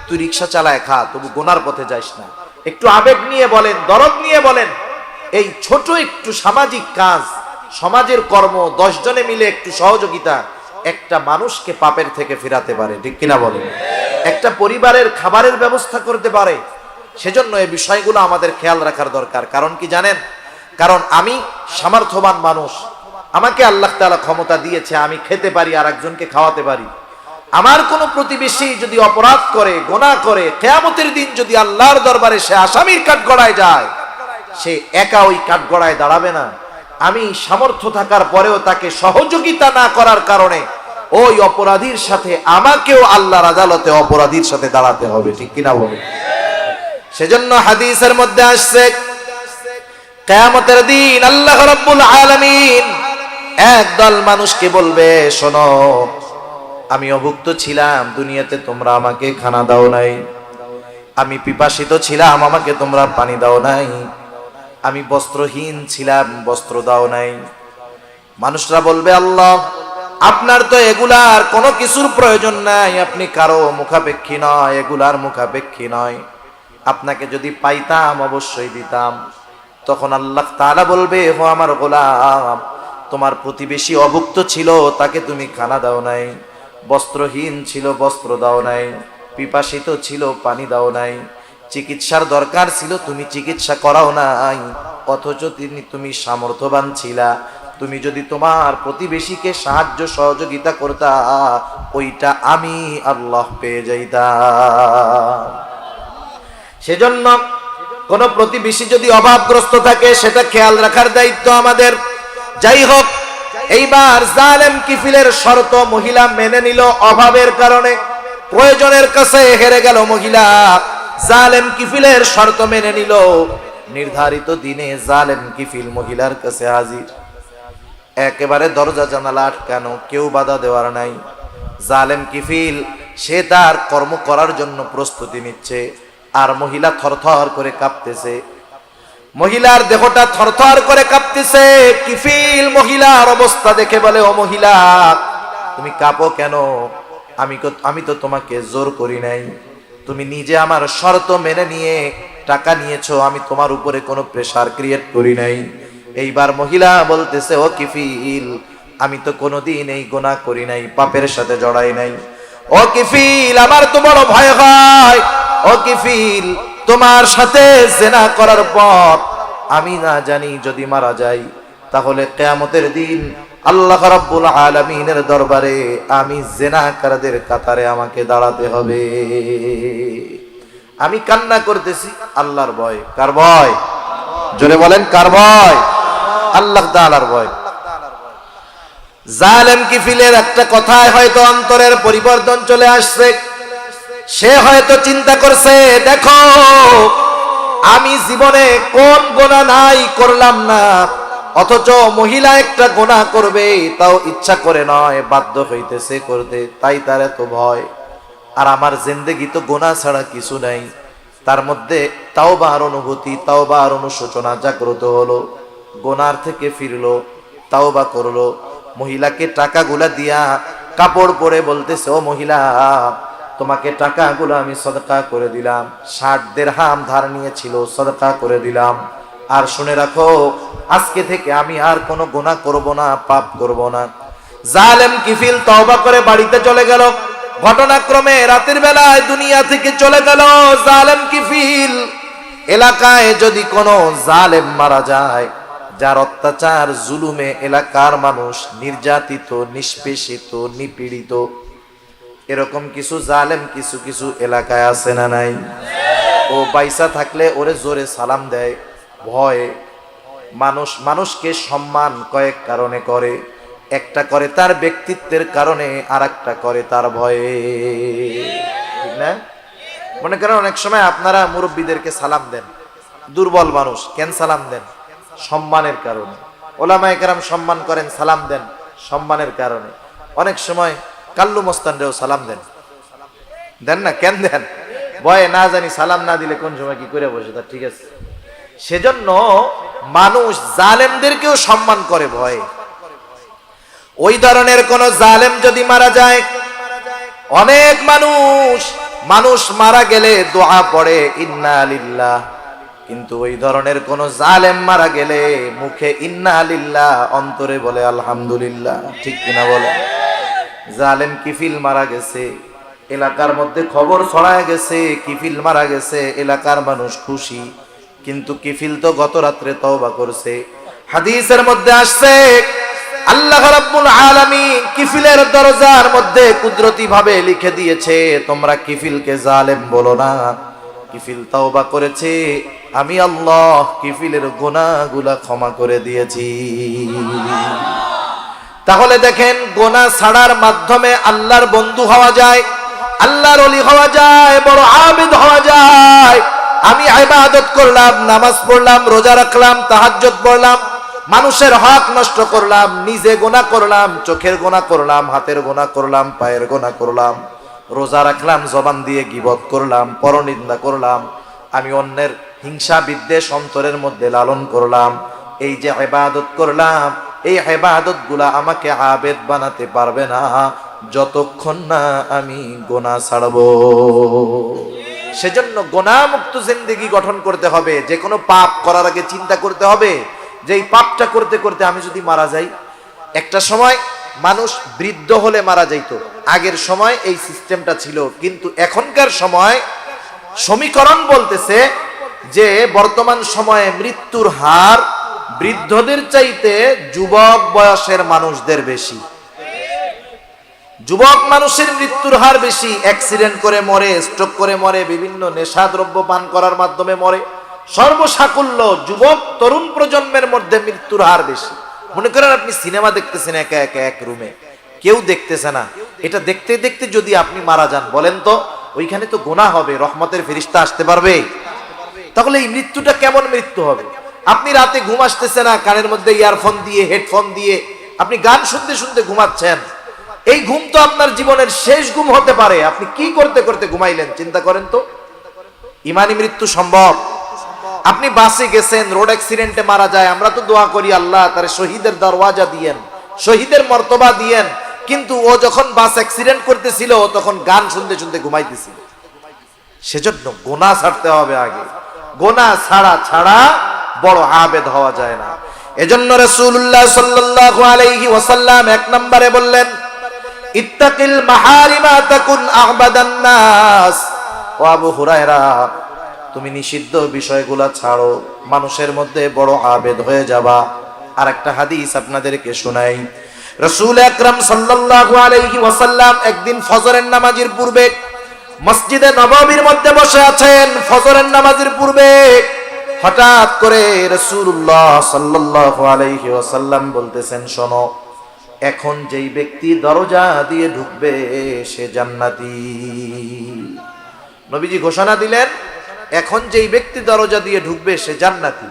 তুই রিক্সা চালায় খা, তবু গোনার পথে যাস না। একটু আবেগ নিয়ে বলেন, দরদ নিয়ে বলেন। এই ছোট একটু সামাজিক কাজ, সমাজের কর্ম, 10 জনে মিলে একটু সহযোগিতা একটা মানুষকে পাপের থেকে ফেরাতে পারে, ঠিক কিনা বলেন? একটা পরিবারের খাবারের ব্যবস্থা করতে পারে। সেজন্য এই বিষয়গুলো আমাদের খেয়াল রাখার দরকার। কারণ কি জানেন? কারণ আমি সামর্থ্যবান মানুষ, আমাকে আল্লাহ তাআলা ক্ষমতা দিয়েছে, আমি খেতে পারি আর একজনকে খাওয়াতে পারি। আমার কোনো প্রতিবেশী যদি অপরাধ করে, গুনাহ করে, কিয়ামতের দিন যদি আল্লাহর দরবারে সে আসামির কাঠগড়ায় যায়, সে একা ওই কাঠগড়ায় দাঁড়াবে না। আমি সামর্থ্য থাকার পরেও তাকে সহযোগিতা না করার কারণে ওই অপরাধীর সাথে আমাকেও আল্লাহর আদালতে অপরাধীর সাথে দাঁড়াতে হবে, ঠিক কিনা বলে? সেজন্য হাদিসের মধ্যে আসছে কিয়ামতের দিন আল্লাহ রাব্বুল আলামিন একদল মানুষকে বলবে, শোনো, আমি অভুক্ত ছিলাম, দুনিয়াতে তোমরা আমাকে খানা দাও নাই, আমি পিপাসিত ছিলাম, আমাকে তোমরা পানি দাও নাই, আমি বস্ত্রহীন ছিলাম, বস্ত্র দাও নাই। মানুষরা বলবে, আল্লাহ, আপনার তো এগুলার কোনো কিছুর প্রয়োজন নাই, আপনি কারো মুখাপেক্ষী নয়, এগুলার মুখাপেক্ষী নয়, আপনাকে যদি পাইতাম অবশ্যই দিতাম। তখন আল্লাহ তাআলা বলবে, ও আমার গোলাম, তোমার প্রতিবেশী অভুক্ত ছিল, তাকে তুমি খানা দাও নাই, বস্ত্রহীন ছিল, বস্ত্র দাও নাই, পিপাসিত ছিল, পানি দাও নাই, চিকিৎসার দরকার ছিল, তুমি চিকিৎসা করাও নাই, অথচ তুমি সামর্থ্যবান ছিলা, তুমি যদি তোমার প্রতিবেশীকে সাহায্য সহযোগিতা করতা, ওইটা আমি আল্লাহ পেয়ে যাইতাম। সেজন্য কোন প্রতিবেশী যদি অভাবগ্রস্ত থাকে সেটা খেয়াল রাখার দায়িত্ব আমাদের। যাই হোক, এইবার জালেম কিফিলের শর্ত মহিলা মেনে নিল, অভাবের কারণে প্রয়োজনের কাছে হেরে গেল মহিলা, জালেম কিফিলের শর্ত মেনে নিল। নির্ধারিত দিনে জালেম কিফিল মহিলার কাছে হাজির, একেবারে দরজা জানালা আটকানো, কেউ বাধা দেওয়ার নাই। জালেম কিফিল সে তার কর্ম করার জন্য প্রস্তুতি নিচ্ছে, আর মহিলা থরথর করে কাঁপতেছে, মহিলার দেহটা থরথর করে কাঁপতেছে। কিফিল মহিলার অবস্থা দেখে বলে, ও মহিলা, তুমি কাঁপো কেন? আমি তো তোমাকে জোর করি নাই, তুমি নিজে আমার শর্ত মেনে নিয়ে টাকা নিয়েছো, আমি তোমার উপরে কোনো প্রেসার ক্রিয়েট করি নাই। এইবার মহিলা বলতেছে, ও কিফিল, আমি তো কোনোদিন এই গুনাহ করি নাই, পাপের সাথে জড়াই নাই। ও কিফিল, আমার তো বড় ভয় হয়। ও কিফিল, তোমার সাথে জিনা করার পর আমি না জানি যদি মারা যাই, তাহলে কিয়ামতের দিন আল্লাহ রাব্বুল আলামিনের দরবারে আমি জিনাকারদের কাতারে আমাকে দাঁড়াতে হবে। আমি কান্না করতেছি আল্লাহর ভয়। কার ভয়? জোরে বলেন, কার ভয়? আল্লাহ তাআলার ভয়। জালেম কিফিলের একটা কথায় হয়তো অন্তরের পরিবর্তন চলে আসছে। সে হয়তো চিন্তা করছে, দেখো, আমি জীবনে কোন গুনাহ নাই করলাম না, অথচ মহিলা একটা গুনাহ করবে, তাও ইচ্ছা করে নয়, বাধ্য হইতেছে করতে, তাই তার এত ভয়। আর আমার জিন্দেগি তো গুনাহ ছাড়া কিছু নাই। তার মধ্যে তাওবার অনুভূতি, তাওবার অনুশোচনা জাগ্রত হলো, গুনার থেকে ফিরলো, তাওবা করলো। মহিলাকে টাকাগুলা দিয়া কাপড় পরে বলতেছে, ও মহিলা, তোমাকে টাকাগুলো আমি সদকা করে দিলাম, 60 দিরহাম ধার নিয়েছিল, সদকা করে দিলাম। আর শুনে রাখো, আজকে থেকে আমি আর কোনো গুনাহ করব না, পাপ করব না। জালেম কিফিল তওবা করে বাড়িতে চলে গেল। ঘটনাক্রমে রাতের বেলায় দুনিয়া থেকে চলে গেল জালেম কিফিল। এলাকায় যদি কোনো জালেম মারা যায়, যার অত্যাচার জুলুমে এলাকার মানুষ নির্যাতিত, নিষ্পেষিত, নিপীড়িত, এরকম কিছু জালেম কিছু কিছু এলাকায় আছে না নাই? ও পয়সা থাকলে ওরে জোরে সালাম দেয় ভয়ে। মানুষকে সম্মান কয়েক কারণে করে, একটা করে তার ব্যক্তিত্বের কারণে, আর একটা করে তার ভয়ে, ঠিক না? মনে করেন অনেক সময় আপনারা মুরব্বীদেরকে সালাম দেন, দুর্বল মানুষ, কেন সালাম দেন? সম্মানের কারণে। ওলামায়ে কেরাম সম্মান করেন, সালাম দেন সম্মানের কারণে। অনেক সময় কাল্লু মস্তানরেও সালাম দেন, দেন না? কেন দেন? ভয়ে, না জানি সালাম না দিলে কোন সময় কি করে বসে, তার ঠিক আছে। সেজন্য মানুষ জালেমদেরকেও সম্মান করে ভয়ে। ওই ধরনের কোন জালেম যদি মারা যায়, অনেক মানুষ মারা গেলে দোয়া পড়ে ইন্না লিল্লাহ, কিন্তু ওই ধরনের কোন জালেম মারা গেলে মুখে ইন্না লিল্লাহ, অন্তরে বলে আলহামদুলিল্লাহ, ঠিক কিনা বলে? জালেম কিফিল মারা গেছে, এলাকার মধ্যে খবর ছড়ায় গেছে কিফিল মারা গেছে, এলাকার মানুষ খুশি, কিন্তু কিফিল তো গত রাত্রে তওবা করছে। হাদিসের মধ্যে আসছে, আল্লাহ রাব্বুল আলামিন কিফিলের দরজার মধ্যে কুদরতি ভাবে লিখে দিয়েছে, তোমরা কিফিলকে জালেম বলো না, কিফিল তওবা করেছে, আমি আল্লাহ কিফিলের গুনাহগুলা ক্ষমা করে দিয়েছি। তাহলে দেখেন গোনা ছাড়ার মাধ্যমে আল্লাহর বন্ধু হওয়া যায়, আল্লাহর ওলি হওয়া যায়, বড় আবেদ হওয়া যায়। আমি ইবাদত করলাম, নামাজ পড়লাম, রোজা রাখলাম, তাহাজ্জুদ পড়লাম, মানুষের হক নষ্ট করলাম, নিজে গোনা করলাম, চোখের গোনা করলাম, হাতের গোনা করলাম, পায়ের গোনা করলাম, রোজা রাখলাম, জবান দিয়ে গীবত করলাম, পরনিন্দা করলাম, আমি অন্যের হিংসা বিদ্বেষ অন্তরের মধ্যে লালন করলাম। এই যে ইবাদত করলাম, এই ইবাদত গুলা আমাকে আবেদ বানাতে পারবে না যতক্ষণ না আমি গোনা ছাড়বো। সেজন্য গোনামুক্ত জিন্দেগি গঠন করতে হবে। যে কোনো পাপ করার আগে চিন্তা করতে হবে যে এই পাপটা করতে করতে আমি যদি মারা যাই। একটা সময় মানুষ বৃদ্ধ হলে মারা যাইতো, আগের সময় এই সিস্টেমটা ছিল, কিন্তু এখনকার সময় সমীকরণ বলতেছে যে বর্তমান সময়ে মৃত্যুর হার বৃদ্ধদের চাইতে যুবক বয়সের মানুষদের বেশি। যুবক মানুষের মৃত্যুর হার বেশি, অ্যাক্সিডেন্ট করে মরে, স্ট্রোক করে মরে, বিভিন্ন নেশাদ্রব্য পান করার মাধ্যমে মরে। সর্বসাকুল্য যুবক তরুণ প্রজন্মের মধ্যে মৃত্যুর হার বেশি। মনে করেন আপনি সিনেমা দেখতেছেন একা একা এক রুমে, কেউ দেখতেছে না, এটা দেখতে দেখতে যদি আপনি মারা যান, বলেন তো ওইখানে তো গুনাহ হবে, রহমতের ফেরেশতা আসতে পারবে? তাহলে এই মৃত্যুটা কেমন মৃত্যু হবে? আপনি রাতে ঘুম আসতেছে না, কানের মধ্যে ইয়ারফোন দিয়ে, হেডফোন দিয়ে আপনি গান শুনতে শুনতে ঘুমাচ্ছেন। এই ঘুম তো আপনার জীবনের শেষ ঘুম হতে পারে। আপনি কি করতে করতে ঘুমাইলেন চিন্তা করেন তো। ইমানি মৃত্যু সম্ভব? আপনি বাসে গেছেন, রোড অ্যাক্সিডেন্টে মারা যায়, আমরা তো দোয়া করি আল্লাহ তার শহীদের দরওয়াজা দিয়েন, শহীদের মর্তবা দিয়েন, কিন্তু ও যখন বাস অ্যাক্সিডেন্ট করতেছিল তখন গান শুনতে শুনতে ঘুমাইতেছিল। সেজন্য গোনাহ ছাড়তে হবে আগে, গোনাহ ছাড়া ছাড়া বড় আবেদ হওয়া যায় না। এজন্য রাসূলুল্লাহ সাল্লাল্লাহু আলাইহি ওয়াসাল্লাম এক নম্বরে বললেন, ইত্তাকিল মাহারিমা তাকুন আ'বাদান নাস। ও আবু হুরায়রা, তুমি নিষিদ্ধ বিষয়গুলা ছাড়ো, মানুষের মধ্যে বড় আবেদ হয়ে যাবা। আর একটা হাদিস আপনাদেরকে শোনাই। রাসূল আকরাম সাল্লাল্লাহু আলাইহি ওয়াসাল্লাম একদিন ফজরের নামাজের পূর্বে মসজিদে নববীর মধ্যে বসে আছেন। ফজরের নামাজের পূর্বে হঠাৎ করে রাসূলুল্লাহ সাল্লাল্লাহু আলাইহি ওয়াসাল্লাম বলতেছেন, শোনো, এখন যেই ব্যক্তি দরজা দিয়ে ঢুকবে সে জান্নাতি। নবীজি ঘোষণা দিলেন, এখন যেই ব্যক্তি দরজা দিয়ে ঢুকবে সে জান্নাতি।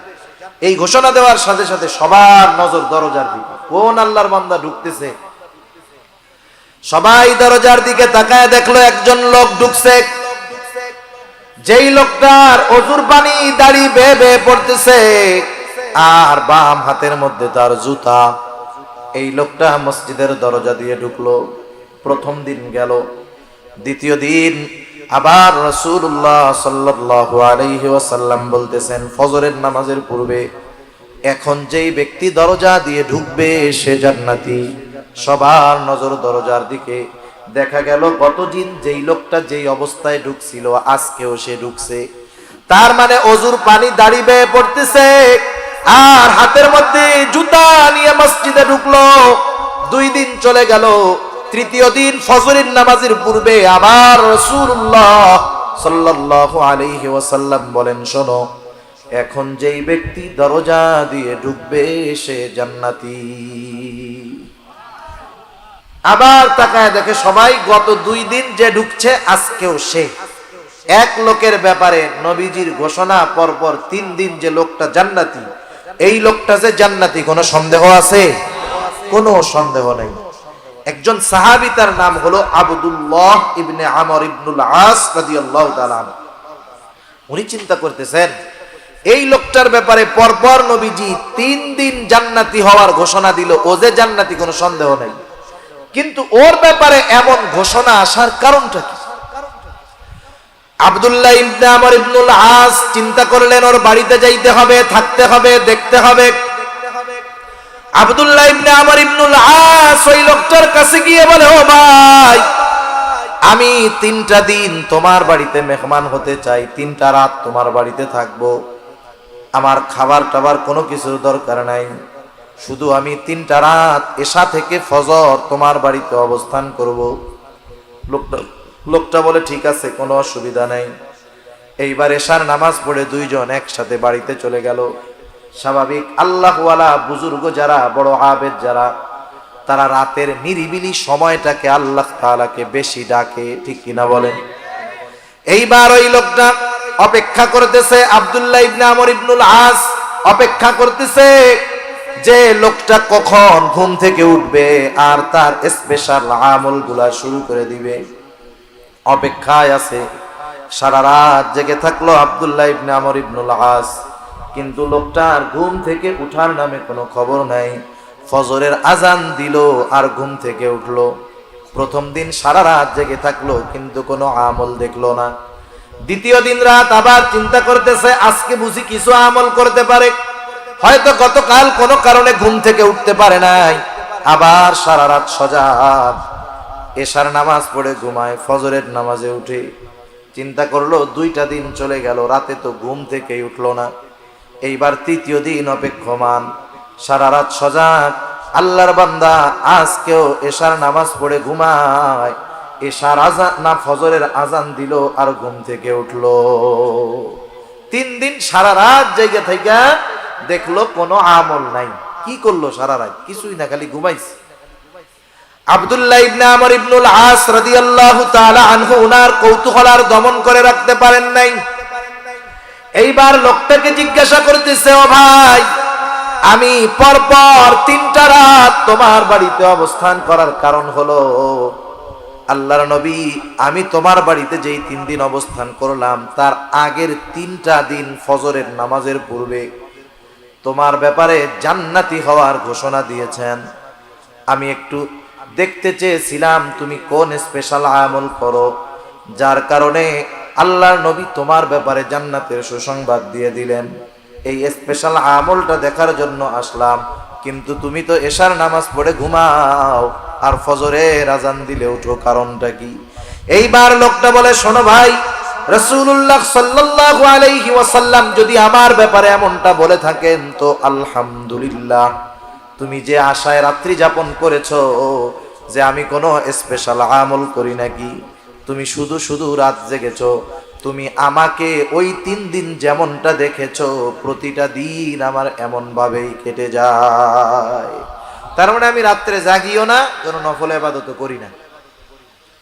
এই ঘোষণা দেওয়ার সাথে সাথে সবার নজর দরজার দিকে, কোন আল্লাহর বান্দা ঢুকতেছে। সবাই দরজার দিকে তাকায় দেখলো একজন লোক ঢুকছে। যেই লোকটার অজুর পানি দাড়ি বেয়ে বেয়ে পড়তেছে আর বাম হাতের মধ্যে তার জুতা। এই লোকটা মসজিদের দরজা দিয়ে ঢুকলো। প্রথম দিন গেল, দ্বিতীয় দিন আবার রাসূলুল্লাহ সাল্লাল্লাহু আলাইহি ওয়াসাল্লাম বলতেছেন ফজরের নামাজের পূর্বে, এখন যেই ব্যক্তি দরজা দিয়ে ঢুকবে সে জান্নাতি। সবার নজর দরজার দিকে। দেখা গেল গতদিন যেই লোকটা যেই অবস্থায় ঢুকছিল আজকেও সে ঢুকছে। তার মানে অজুর পানি দাড়ি বেয়ে পড়তেছে আর হাতের মধ্যে জুতা নিয়ে মসজিদে ঢুকলো। 2 দিন চলে গেল। তৃতীয় দিন ফজরের নামাজের পূর্বে আবার রাসূলুল্লাহ সাল্লাল্লাহু আলাইহি ওয়াসাল্লাম বলেন, শোনো, এখন যেই ব্যক্তি দরজা দিয়ে ঢুকবে সে জান্নাতি। আবার তাকায় দেখে সবাই গত 2 দিন যে ঢুকছে আজকেও সে। এক লোকের ব্যাপারে নবীজির ঘোষণা পরপর 3 দিন যে লোকটা জান্নাতি, এই লোকটা যে জান্নাতি কোনো সন্দেহ আছে? কোনো সন্দেহ নেই। একজন সাহাবী, তার নাম হলো আব্দুল্লাহ ইবনে আমর ইবনুল আস রাদিয়াল্লাহু তাআলা। উনি চিন্তা করতেছেন এই লোকটার ব্যাপারে পরপর নবীজি 3 দিন জান্নাতি হওয়ার ঘোষণা দিল, ও যে জান্নাতি কোনো সন্দেহ নেই, কিন্তু ওর ব্যাপারে এমন ঘোষণা আসার কারণটা কি? আব্দুল্লাহ ইবনে আমর ইবনুল আস চিন্তা করলেন ওর বাড়িতে যাইতে হবে, থাকতে হবে, দেখতে হবে। আব্দুল্লাহ ইবনে আমর ইবনুল আস ওই লোকটার কাছে গিয়ে বলে, ও ভাই, আমি 3টা দিন তোমার বাড়িতে মেহমান হতে চাই, 3টা রাত তোমার বাড়িতে থাকবো। আমার খাবার টাবার কোনো কিছুর দরকার নাই, শুধু আমি 3টা রাত এশা থেকে ফজর তোমার বাড়িতে অবস্থান করব। লোকটা বলে ঠিক আছে, কোনো অসুবিধা নাই। এইবার এশার নামাজ পড়ে 2 জন একসাথে বাড়িতে চলে গেল। স্বাভাবিক আল্লাহওয়ালা বুজুর্গ যারা, বড় আবেদ যারা, তারা রাতের নিরিবিলি সময়টাকে আল্লাহ তাআলাকে বেশি ডাকে, ঠিক কিনা বলেন? এইবার ওই লোকটা অপেক্ষা করতেছে, আব্দুল্লাহ ইবনে আমর ইবনুল আস অপেক্ষা করতেছে যে লোকটা কখন ঘুম থেকে উঠবে আর তার স্পেশাল আমলগুলা শুরু করে দিবে। অপেক্ষায় আছে, সারা রাত জেগে থাকলো আব্দুল্লাহ ইবনে আমর ইবনুল আস, কিন্তু লোকটার ঘুম থেকে উঠার নামে কোনো খবর নাই। ফজরের আজান দিল আর ঘুম থেকে উঠলো। প্রথম দিন সারা রাত জেগে থাকলো কিন্তু কোনো আমল দেখলো না। দ্বিতীয় দিন রাত আবার চিন্তা করতেছে আজকে বুঝি কিছু আমল করতে পারে, হয়তো গতকাল কোনো কারণে ঘুম থেকে উঠতে পারে নাই। আবার সারা রাত সজাগ, এশার নামাজ পড়ে ঘুমায়, ফজরের নামাজে উঠে। চিন্তা করলো 2টা দিন চলে গেল, রাতে তো ঘুম থেকেই উঠলো না। এইবার তৃতীয় দিন অপেক্ষমান, সারা রাত সজাগ, আল্লাহর বান্দা আজকেও এশার নামাজ পড়ে ঘুমায়। এশার আজান না ফজরের আজান দিল আর ঘুম থেকে উঠলো। 3 দিন সারা রাত জেগে থেকে দেখলো কোনো আমল নাই। কি করলো সারা রাত? কিছুই না, খালি ঘুমাইছে। আব্দুল্লাহ ইবনে আমর ইবনুল আস রাদিয়াল্লাহু তাআলা আনহু উনার কৌতূহল আর দমন করে রাখতে পারেন নাই। এইবার লোকটাকে জিজ্ঞাসা করতেছে, ও ভাই, আমি পরপর 3টা রাত তোমার বাড়িতে অবস্থান করার কারণ হলো, আল্লাহর নবী, আমি তোমার বাড়িতে যেই 3 দিন অবস্থান করলাম তার আগের 3টা দিন ফজরের নামাজের পূর্বে তোমার ব্যাপারে জান্নাতি হওয়ার ঘোষণা দিয়েছেন। আমি একটু দেখতে চেয়েছিলাম তুমি কোন স্পেশাল আমল করো যার কারণে আল্লাহর নবী তোমার ব্যাপারে জান্নাতের সুসংবাদ দিয়ে দিলেন। এই স্পেশাল আমলটা দেখার জন্য আসলাম, কিন্তু তুমি তো এশার নামাজ পড়ে ঘুমাও আর ফজরের আজান দিলে উঠো, কারণটা কি? এইবার লোকটা বলে, শোনো ভাই, রাসূলুল্লাহ সাল্লাল্লাহু আলাইহি ওয়াসাল্লাম যদি আমার ব্যাপারে এমনটা বলে থাকেন তো আলহামদুলিল্লাহ। তুমি যে আশায় রাত্রি যাপন করেছো যে আমি কোনো স্পেশাল আমল করি নাকি, তুমি শুধু শুধু রাত জেগেছো। তুমি আমাকে ওই 3 দিন যেমনটা দেখেছো প্রতিটা দিন আমার এমন ভাবেই কেটে যায়। তার মানে আমি রাত্রে জাগিও না, কোনো নফল ইবাদত করি না।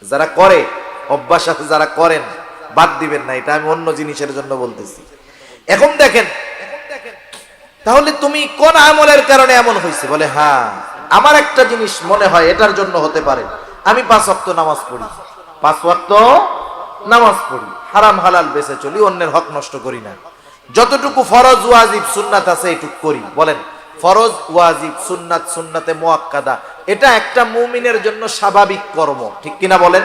যারা করে, অভ্যাস আছে, যারা করেন বাদ দিবেন না, এটা আমি অন্য জিনিসের জন্য বলতেছি। এখন দেখেন, তাহলে তুমি কোন আমলের কারণে এমন হয়েছে? বলে, হ্যাঁ, আমার একটা জিনিস মনে হয় এটার জন্য হতে পারে। আমি 5 ওয়াক্ত নামাজ পড়ি, 5 ওয়াক্ত নামাজ পড়ি, হারাম হালাল বেঁচে চলি, অন্যের হক নষ্ট করি না। যতটুকু ফরজ ওয়াজিব সুন্নাত আছে এইটুকু করি। বলেন, ফরজ ওয়াজিব সুন্নাত, সুন্নাতে মুআক্কাদা, এটা একটা মুমিনের জন্য স্বাভাবিক কর্ম, ঠিক কিনা বলেন?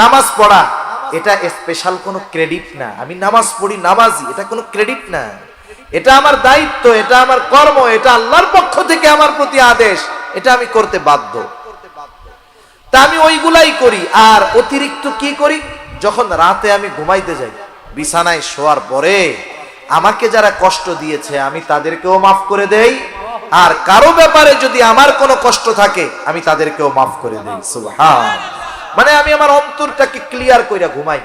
নামাজ পড়া এটা স্পেশাল কোনো ক্রেডিট না। আমি নামাজ পড়ি, নামাজি, এটা কোনো ক্রেডিট না। এটা আমার দায়িত্ব, এটা আমার কর্ম, এটা আল্লাহর পক্ষ থেকে আমার প্রতি আদেশ, এটা আমি করতে বাধ্য। তা আমি ওইগুলাই করি। আর অতিরিক্ত কি করি? যখন রাতে আমি ঘুমাইতে যাই, বিছানায় শোয়ার পরে আমাকে যারা কষ্ট দিয়েছে আমি তাদেরকেও মাফ করে দেই, আর কারো ব্যাপারে যদি আমার কোনো কষ্ট থাকে আমি তাদেরকেও মাফ করে দেই। সুবহান। মানে আমি আমার অন্তরটাকে ক্লিয়ার কইরা ঘুমাই।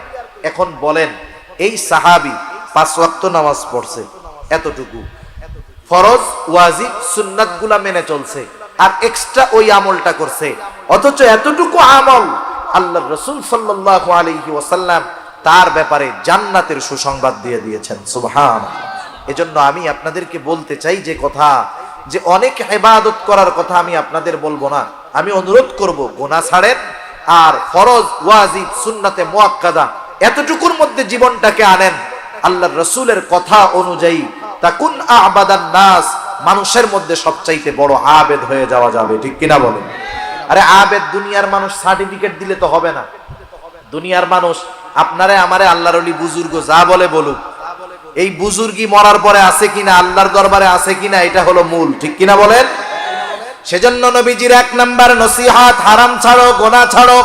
এখন বলেন, এই সাহাবী 5 ওয়াক্ত নামাজ পড়ছে, এতটুকু ফরজ ওয়াজিব সুন্নাত গুলা মেনে চলছে, আর এক্সট্রা ওই আমলটা করছে, অথচ এতটুকু আমল আল্লাহর রাসূল সাল্লাল্লাহু আলাইহি ওয়াসাল্লাম তার ব্যাপারে জান্নাতের সুসংবাদ দিয়ে দিয়েছেন। সুবহানাল্লাহ। এজন্য আমি আপনাদেরকে বলতে চাই যে কথা, যে অনেক ইবাদত করার কথা আমি আপনাদের বলবো না, আমি অনুরোধ করব গুনাহ ছাড়েন আর ফরজ ওয়াজিব সুন্নাতে মুআক্কাদা এতটুকুর মধ্যে জীবনটাকে আনেন। আল্লাহর রাসূলের কথা অনুযায়ী তাকুন আ'বাদান নাস, মানুষের মধ্যে সবচাইতে বড় আবেদ হয়ে যাওয়া যাবে, ঠিক কিনা বলেন? আরে আবেদ দুনিয়ার মানুষ সার্টিফিকেট দিলে তো হবে না। দুনিয়ার মানুষ আপনারে আমারে আল্লাহর ওলি বুজুর্গ যা বলে বলুক, এই বুজুর্গি মরার পরে আছে কিনা, আল্লাহর দরবারে আছে কিনা, এটা হলো মূল, ঠিক কিনা বলেন? সেজন্য নবীজির 1 নাম্বার নসিহত, হারাম ছাড়ো, গুনাহ ছাড়ো,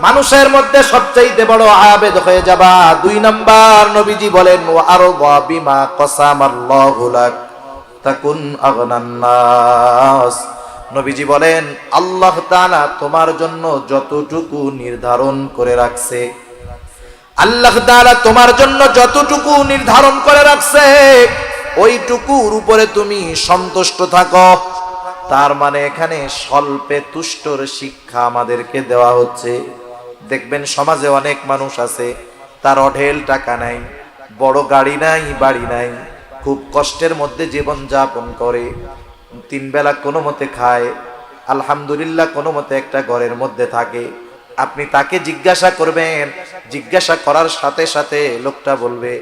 মানুষের মধ্যে সবচাইতে বড় আবেদ হয়ে যাবা। 2 নাম্বার নবীজি বলেন, ওয়া আরদা বিমা কসামাল্লাহু লাক তাকুন আগনান নাস। নবীজি বলেন, আল্লাহ তাআলা তোমার জন্য যতটুকু নির্ধারণ করে রাখছে, আল্লাহ তাআলা তোমার জন্য যতটুকু নির্ধারণ করে রাখছে ওইটুকুর উপরে তুমি সন্তুষ্ট থাকো। তার মানে এখানে স্বল্পে তুষ্টর শিক্ষা আমাদেরকে দেওয়া হচ্ছে। দেখবেন সমাজে অনেক মানুষ আছে, তার অঢেল টাকা নাই, বড় গাড়ি নাই, বাড়ি নাই, খুব কষ্টের মধ্যে জীবন যাপন করে, 3 বেলা কোনো মতে খায়, আলহামদুলিল্লাহ কোনো মতে একটা ঘরের মধ্যে থাকে। আপনি তাকে জিজ্ঞাসা করবেন, জিজ্ঞাসা করার সাথে সাথে লোকটা বলবে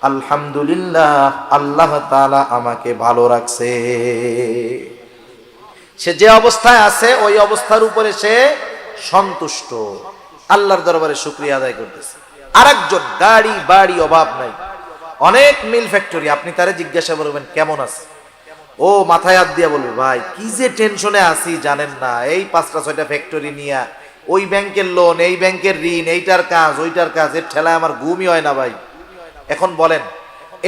আলহামদুলিল্লাহ, আল্লাহ তাআলা আমাকে ভালো রাখছে। সে যে অবস্থায় আছে ওই অবস্থার উপরে সে সন্তুষ্ট, আল্লাহর দরবারে শুকরিয়া আদায় করতেছে। আরেকজন গাড়ি বাড়ি অভাব নাই, অনেক মিল ফ্যাক্টরি, আপনি তারে জিজ্ঞাসা করবেন কেমন আছে, ও মাথায় হাত দিয়া বলবে ভাই কি যে টেনশনে আছি জানেন না, এই 5টা 6টা ফ্যাক্টরি নিয়ে, ওই ব্যাংকের লোন, এই ব্যাংকের ঋণ, এইটার কাজ ওইটার কাজ, এর ঠেলায় আমার ঘুমই হয় না ভাই। এখন বলেন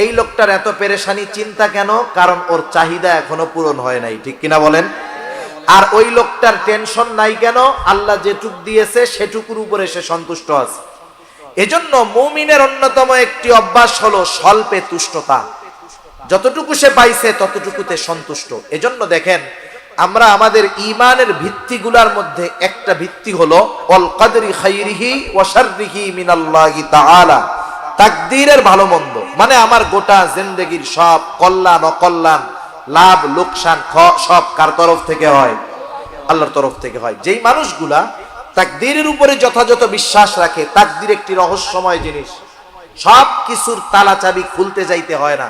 এই লোকটার এত পেরেশানি চিন্তা কেন? কারণ ওর চাহিদা এখনো পূরণ হয় নাই, ঠিক কিনা বলেন? আর ওই লোকটার টেনশন নাই কেন? আল্লাহ যেটুক দিয়েছে সেটুকুর উপরে সে সন্তুষ্ট আছে। এজন্য মুমিনের অন্যতম একটি অভ্যাস হলো স্বল্পে তুষ্টতা, যতটুকু সে পাইছে ততটুকুতে সন্তুষ্ট। এজন্য দেখেন আমরা আমাদের ঈমানের ভিত্তিগুলোর মধ্যে একটা ভিত্তি হলো ওয়াল কদরি খাইরিহি ওয়া শাররিহি মিনাল্লাহি তাআলা, তাকদীরের ভালো মন্দ, মানে আমার গোটা জিন্দেগীর সব কল্যাণ অকল্যাণ, লাভ লোকসান সব কার তরফ থেকে হয়? আল্লাহর তরফ থেকে হয়। যেই মানুষগুলা তাকদীরের উপরে যথাযথ বিশ্বাস রাখে, তাকদীর একটি রহস্যময় জিনিস, সব কিছুর তালা চাবি খুলতে যাইতে হয় না,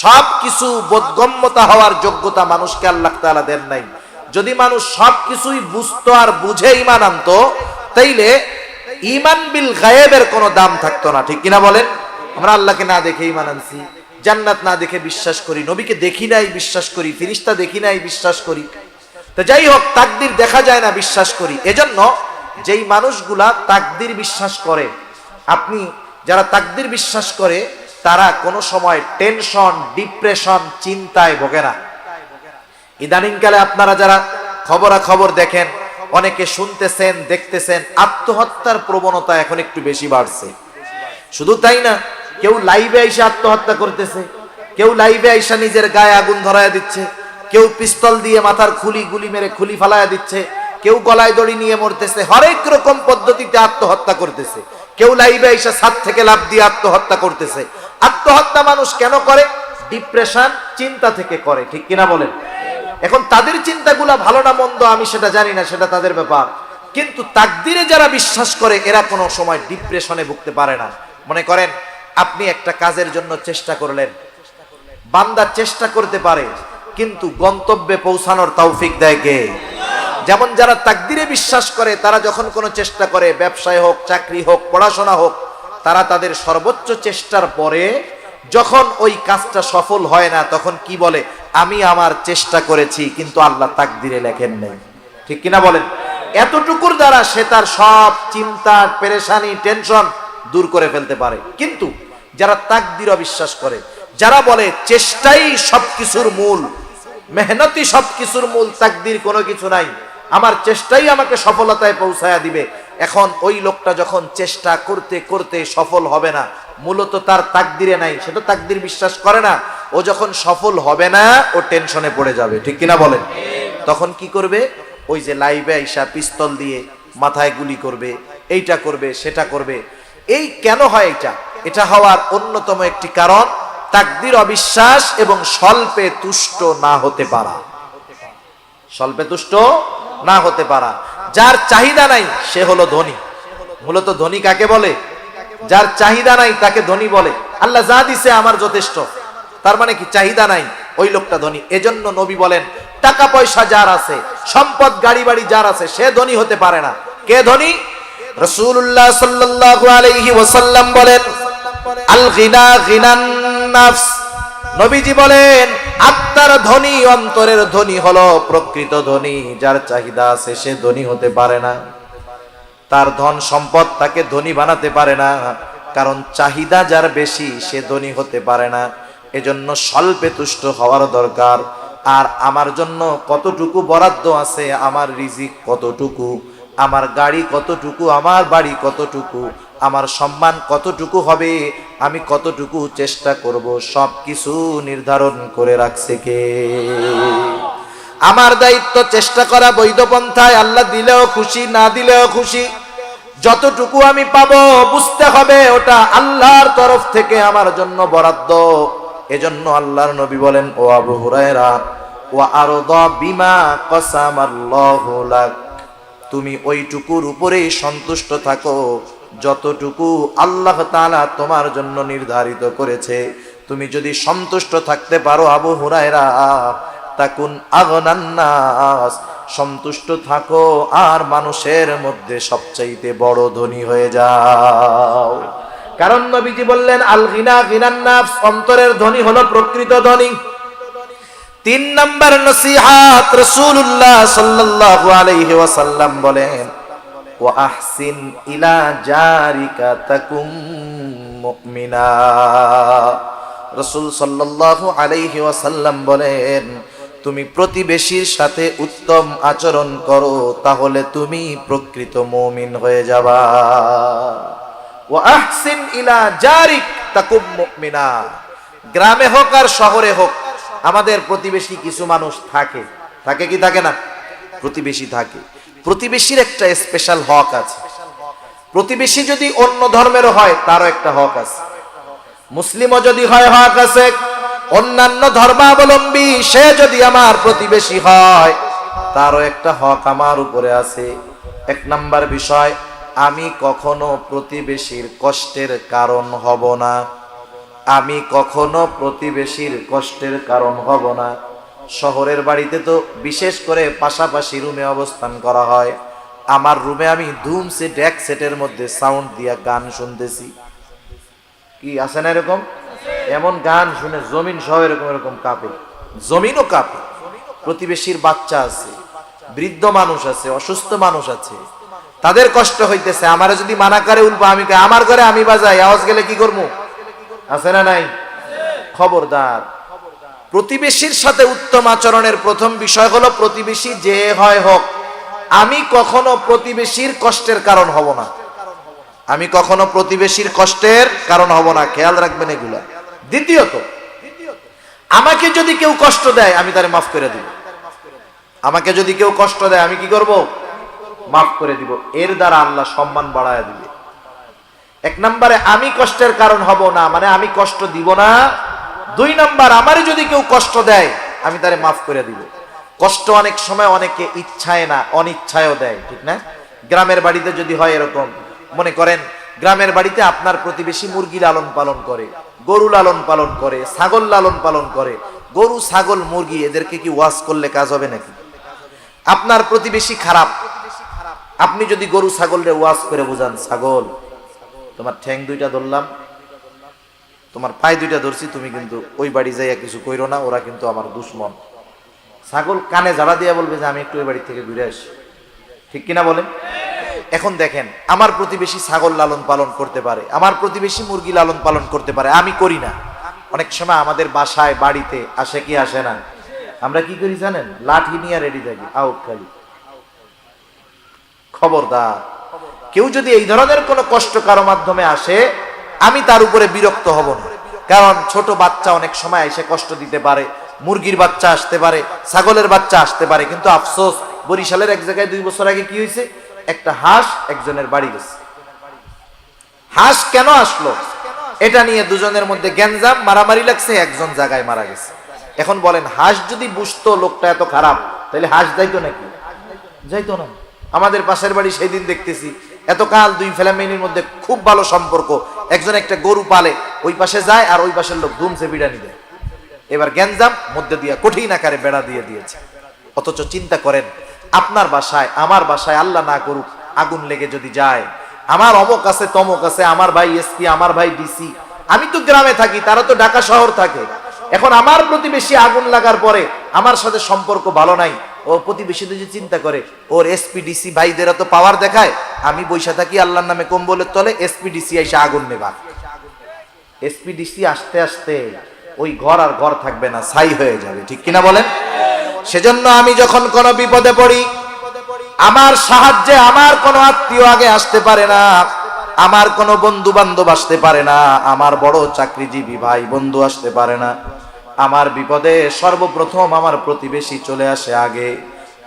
সব কিছু বোধগম্যতা হওয়ার যোগ্যতা মানুষকে আল্লাহ তাআলা দেন নাই। যদি মানুষ সব কিছুই বুঝতো আর বুঝে ঈমান আনতো, তাইলে ঈমান বিল গায়েবের কোনো দাম থাকতো না, ঠিক কিনা বলেন? আমরা আল্লাহকে না দেখে ঈমান আনছি, জান্নাত না দেখে বিশ্বাস করি, নবীকে দেখি নাই বিশ্বাস করি, ফেরেশতা দেখি নাই বিশ্বাস করি, তো যাই হোক তাকদীর দেখা যায় না বিশ্বাস করি। এজন্য যেই মানুষগুলা তাকদীর বিশ্বাস করে, আপনি যারা তাকদীর বিশ্বাস করে তারা কোনো সময় টেনশন, ডিপ্রেশন, চিন্তায় ভোগে না। ইদানিংকালে আপনারা যারা খবরাখবর দেখেন, অনেকে শুনতেছেন দেখতেছেন, আত্মহত্যার প্রবণতা এখন একটু বেশি বাড়ছে। শুধু তাই না, কেউ লাইভে আইসা আত্মহত্যা করতেছে, কেউ লাইভে আইসা নিজের গায়ে আগুন ধরায়া দিচ্ছে, কেউ পিস্তল দিয়ে মাথার খুলি গুলি মেরে খুলি ফালায়া দিচ্ছে, কেউ গলায় দড়ি নিয়ে মরতেছে, হরেক রকম পদ্ধতিতে আত্মহত্যা করতেছে, কেউ লাইভে আইসা ছাদ থেকে লাফ দিয়ে আত্মহত্যা করতেছে। আত্মহত্যা মানুষ কেন করে? ডিপ্রেশন, চিন্তা থেকে করে, ঠিক কিনা বলেন? এখন তাদের চিন্তাগুলা ভালো না মন্দ আমি সেটা জানি না, সেটা তাদের ব্যাপার, কিন্তু তাকদীরে যারা বিশ্বাস করে এরা কোনো সময় ডিপ্রেশনে ভুগতে পারে না। মনে করেন আপনি একটা কাজের জন্য চেষ্টা করলেন, বান্দা চেষ্টা করতে পারে কিন্তু গন্তব্যে পৌঁছানোর তৌফিক দেয় কে? যেমন যারা তাকদীরে বিশ্বাস করে তারা যখন কোনো চেষ্টা করে, ব্যবসায় হোক, চাকরি হোক, পড়াশোনা হোক, তারা তাদের সর্বোচ্চ চেষ্টার পরে যখন ওই কাজটা সফল হয় না তখন কি বলে? আমি আমার চেষ্টা করেছি কিন্তু আল্লাহ তাকদীরে লেখেন নাই, ঠিক কিনা বলেন? এতটুকুর দ্বারা সে তার সব চিন্তা, পেরেশানি, টেনশন দূর করে ফেলতে পারে। কিন্তু যারা তাকদীর অবিশ্বাস করে, যারা বলে চেষ্টাই সবকিছুর মূল, মেহনতই সবকিছুর মূল, তাকদীর কোনো কিছু নাই, আমার চেষ্টাই আমাকে সফলতায় পৌঁছায়া দিবে, এখন ওই লোকটা যখন চেষ্টা করতে করতে সফল হবে না, মূলত তার তাকদীরে নাই, সে তো তাকদীর বিশ্বাস করে না, ও যখন সফল হবে না ও টেনশনে পড়ে যাবে, ঠিক কিনা বলেন? তখন কি করবে? ওই যে লাইভে আইসা পিস্তল দিয়ে মাথায় গুলি করবে, এইটা করবে, সেটা করবে। এই কেন হয়? এটা হওয়ার অন্যতম একটি কারণ তাকদীর অবিশ্বাস এবং স্বল্পে তুষ্ট না হতে পারা। স্বল্পে তুষ্ট না হতে পারা। যার চাহিদা নাই সে হলো ধনী। মূলত ধনী কাকে বলে? যার চাহিদা নাই তাকে ধনী বলে। আল্লাহ যা দিছে আমার যথেষ্ট, তার মানে কি? চাহিদা নাই, ওই লোকটা ধনী। এজন্য নবী বলেন টাকা পয়সা যার আছে, সম্পদ গাড়ি বাড়ি যার আছে, সে ধনী হতে পারে না। কে ধনী? রাসূলুল্লাহ সাল্লাল্লাহু আলাইহি ওয়াসাল্লাম বলেন আল গিনা গিনান নাফস। নবীজি বলেন আত্মার ধনী, অন্তরের ধনী হলো প্রকৃত ধনী। যার চাহিদা আছে সে ধনী হতে পারে না, তার ধন সম্পদ তাকে ধনী বানাতে পারে না, কারণ চাহিদা যার বেশি সে ধনী হতে পারে না। এজন্য স্বল্পে তুষ্ট হওয়ার দরকার। আর আমার জন্য কতটুকু বরাদ্দ আছে, আমার রিজিক কতটুকু, আমার গাড়ি কতটুকু, আমার বাড়ি কতটুকু, আমার সম্মান কতটুকু হবে, আমি কতটুকু চেষ্টা করব, সব কিছু নির্ধারণ করে রাখছে কে? আমার দায়িত্ব চেষ্টা করা বৈধ পন্থায়, আল্লাহ দিলেও খুশি না দিলেও খুশি, যতটুকু আমি পাবো বুঝতে হবে ওটা আল্লাহর তরফ থেকে আমার জন্য বরাদ্দ। এজন্য আল্লাহর নবী বলেন, ও আবু হুরায়রা, ওয়া আরদা বিমা কাসামাল্লাহু লাক, তুমি ওইটুকুর উপরেই সন্তুষ্ট থাকো যতটুকু আল্লাহ তাআলা তোমার জন্য নির্ধারিত করেছে। তুমি যদি সন্তুষ্ট থাকতে পারো আবু হুরায়রা, তাকুন আগনান নাস, সন্তুষ্ট থাকো আর মানুষের মধ্যে সবচাইতে বড় ধনী হয়ে যাও। কারণ নবীজি বললেন, আল গিনা গিনান নাফস, অন্তরের ধনী হলো প্রকৃত ধনী। 3 নাম্বার নসিহত রাসূলুল্লাহ সাল্লাল্লাহু আলাইহি ওয়াসাল্লাম বলেন, ওয়া আহসিন ইলা জারিকা তাকুম মুমিনা। রাসূল সাল্লাল্লাহু আলাইহি ওয়াসাল্লাম বলেন, তুমি প্রতিবেশীর সাথে উত্তম আচরণ করো, তাহলে তুমি প্রকৃত মুমিন হয়ে যাবা। ওয়া আহসিন ইলা জারিক তাকুম মুমিনা। গ্রামে হোক আর শহরে হোক, আমাদের প্রতিবেশী কিছু মানুষ থাকে, থাকে কি থাকে না? প্রতিবেশী থাকে। প্রতিবেশীর একটা স্পেশাল হক আছে। প্রতিবেশী যদি অন্য ধর্মেরও হয় তারও একটা হক আছে। মুসলিমও যদি হয় হক আছে। অন্যান্য ধর্মাবলম্বী সে যদি আমার প্রতিবেশী হয় তারও একটা হক আমার উপরে আছে। 1 নাম্বার বিষয়, আমি কখনো প্রতিবেশীর কষ্টের কারণ হব না। আমি কখনো প্রতিবেশীর কষ্টের কারণ হব না। শহরের বাড়িতে তো বিশেষ করে পাশাপাশি রুমে অবস্থান করা হয়। আমার রুমে আমি ধুম সেট, এক সেটের মধ্যে সাউন্ড দিয়া গান শুনতেছি। কি আছে না এরকম? এমন গান শুনে জমিন সহ এরকম এরকম কাঁপে, জমিনও কাঁপে। প্রতিবেশীর বাচ্চা আছে, বৃদ্ধ মানুষ আছে, অসুস্থ মানুষ আছে, তাদের কষ্ট হইতেছে। আমারে যদি মানা করে উল্পা, আমি আমার ঘরে আমি বাজাই, আওয়াজ গেলে কি করবো? আছে না নাই? খবরদার। প্রতিবেশীর সাথে উত্তম আচরণের প্রথম বিষয় হলো, প্রতিবেশী যে হয় হোক, আমি কখনো প্রতিবেশীর কষ্টের কারণ হব না। আমি কখনো প্রতিবেশীর কষ্টের কারণ হব না। খেয়াল রাখবেন এগুলা। দ্বিতীয়ত, আমাকে যদি কেউ কষ্ট দেয় আমি তারে মাফ করে দিব। আমাকে যদি কেউ কষ্ট দেয় আমি কি করব? মাফ করে দিব। এর দ্বারা আল্লাহ সম্মান বাড়ায় দিবে। 1 নম্বরে আমি কষ্টের কারণ হব না, মানে আমি কষ্ট দিব না। 2 নম্বর, আমারে যদি কেউ কষ্ট দেয় আমি তারে মাফ করে দিব। কষ্ট অনেক সময় অনেকে ইচ্ছায় না, অনিচ্ছায়ও দেয়, ঠিক না? গ্রামের বাড়িতে যদি হয় এরকম, মনে করেন গ্রামের বাড়িতে আপনার প্রতিবেশী মুরগি লালন পালন করে, গরু লালন পালন করে, ছাগল লালন পালন করে। গরু, ছাগল, মুরগি এদেরকে কি ওয়াজ করলে কাজ হবে নাকি? আপনার প্রতিবেশী খারাপ, আপনি যদি গরু ছাগলরে ওয়াজ করে বুঝান, ছাগল তোমার ঠ্যাং 2টা ধরলাম, তোমার পায়ে 2টা ধরছি, তুমি কিন্তু ওই বাড়ি যাইয়া কিছু কইরো না, ওরা কিন্তু আমার দুশ্মন। ছাগল কানে ঝাড়া দিয়া বলবে যে আমি একটু ওই বাড়ি থেকে ঘুরে আসি, ঠিক কিনা বলেন? এখন দেখেন, আমার প্রতিবেশী ছাগল লালন পালন করতে পারে, আমার প্রতিবেশী মুরগি লালন পালন করতে পারে, আমি করি না। অনেক সময় আমাদের বাসায় বাড়িতে আসে কি আসে না, আমরা কি করি জানেন? লাঠি নিয়ে রেডি থাকি, আউট খালি। খবরদার, কেউ যদি এই ধরনের কোনো কষ্ট কারো মাধ্যমে আসে, আমি তার উপরে বিরক্ত হব না। কারণ ছোট বাচ্চা অনেক সময় এসে কষ্ট দিতে পারে, মুরগির বাচ্চা আসতে পারে, ছাগলের বাচ্চা আসতে পারে। কিন্তু আফসোস, বরিশালের এক জায়গায় 2 বছর আগে কি হয়েছে, একটা হাঁস একজনের বাড়ি গেছে। হাঁস কেন আসলো এটা নিয়ে দুজনের মধ্যে গ্যাঞ্জাম, মারামারি লাগছে, একজন জায়গায় মারা গেছে। এখন বলেন, হাঁস যদি বুঝতো লোকটা এত খারাপ, তাহলে হাঁস যাইতো নাকি? যাইতো না। আমাদের পাশের বাড়ি সেই দিন দেখতেছি, এতকাল 2 ফ্যামিলির মধ্যে খুব ভালো সম্পর্ক, একজন একটা গরু পালে, ওই পাশে যায় আর ওই পাশের লোক ধুমসে বিড়ানি দেয়। এবার গ্যাঞ্জাম, মধ্যে দিয়ে কঠিন আকারে বেড়া দিয়ে দিয়েছে। অথচ চিন্তা করেন, আপনার বাসায়, আমার বাসায় আল্লাহ না করুক আগুন লেগে যদি যায়, আমার অমক আছে, তমক আছে, আমার ভাই এসপি, আমার ভাই ডিসি, আমি তো গ্রামে থাকি, তারা তো ঢাকা শহর থাকে। এখন আমার প্রতিবেশী আগুন লাগার পরে আমার সাথে সম্পর্ক ভালো নাই, ও প্রতিবেশী যদি চিন্তা করে ওর এসপি ডিসি ভাইদেরা তো পাওয়ার দেখায়, আমি বৈশা থাকি আল্লাহর নামে কম্বলের তলে, এসপি ডিসি এসে আগুন নেবা। এসপি ডিসি আসতে আসতে ওই ঘর আর ঘর থাকবে না, ছাই হয়ে যাবে, ঠিক কিনা বলেন? সেজন্য আমি যখন কোনো বিপদে পড়ি, আমার সাহায্যে আমার কোনো আত্মীয় আগে আসতে পারে না, আমার কোনো বন্ধু বান্ধব আসতে পারে না, আমার বড় চাকরিজীবী ভাই বন্ধু আসতে পারে না। আমার বিপদে সর্বপ্রথম আমার প্রতিবেশী চলে আসে আগে।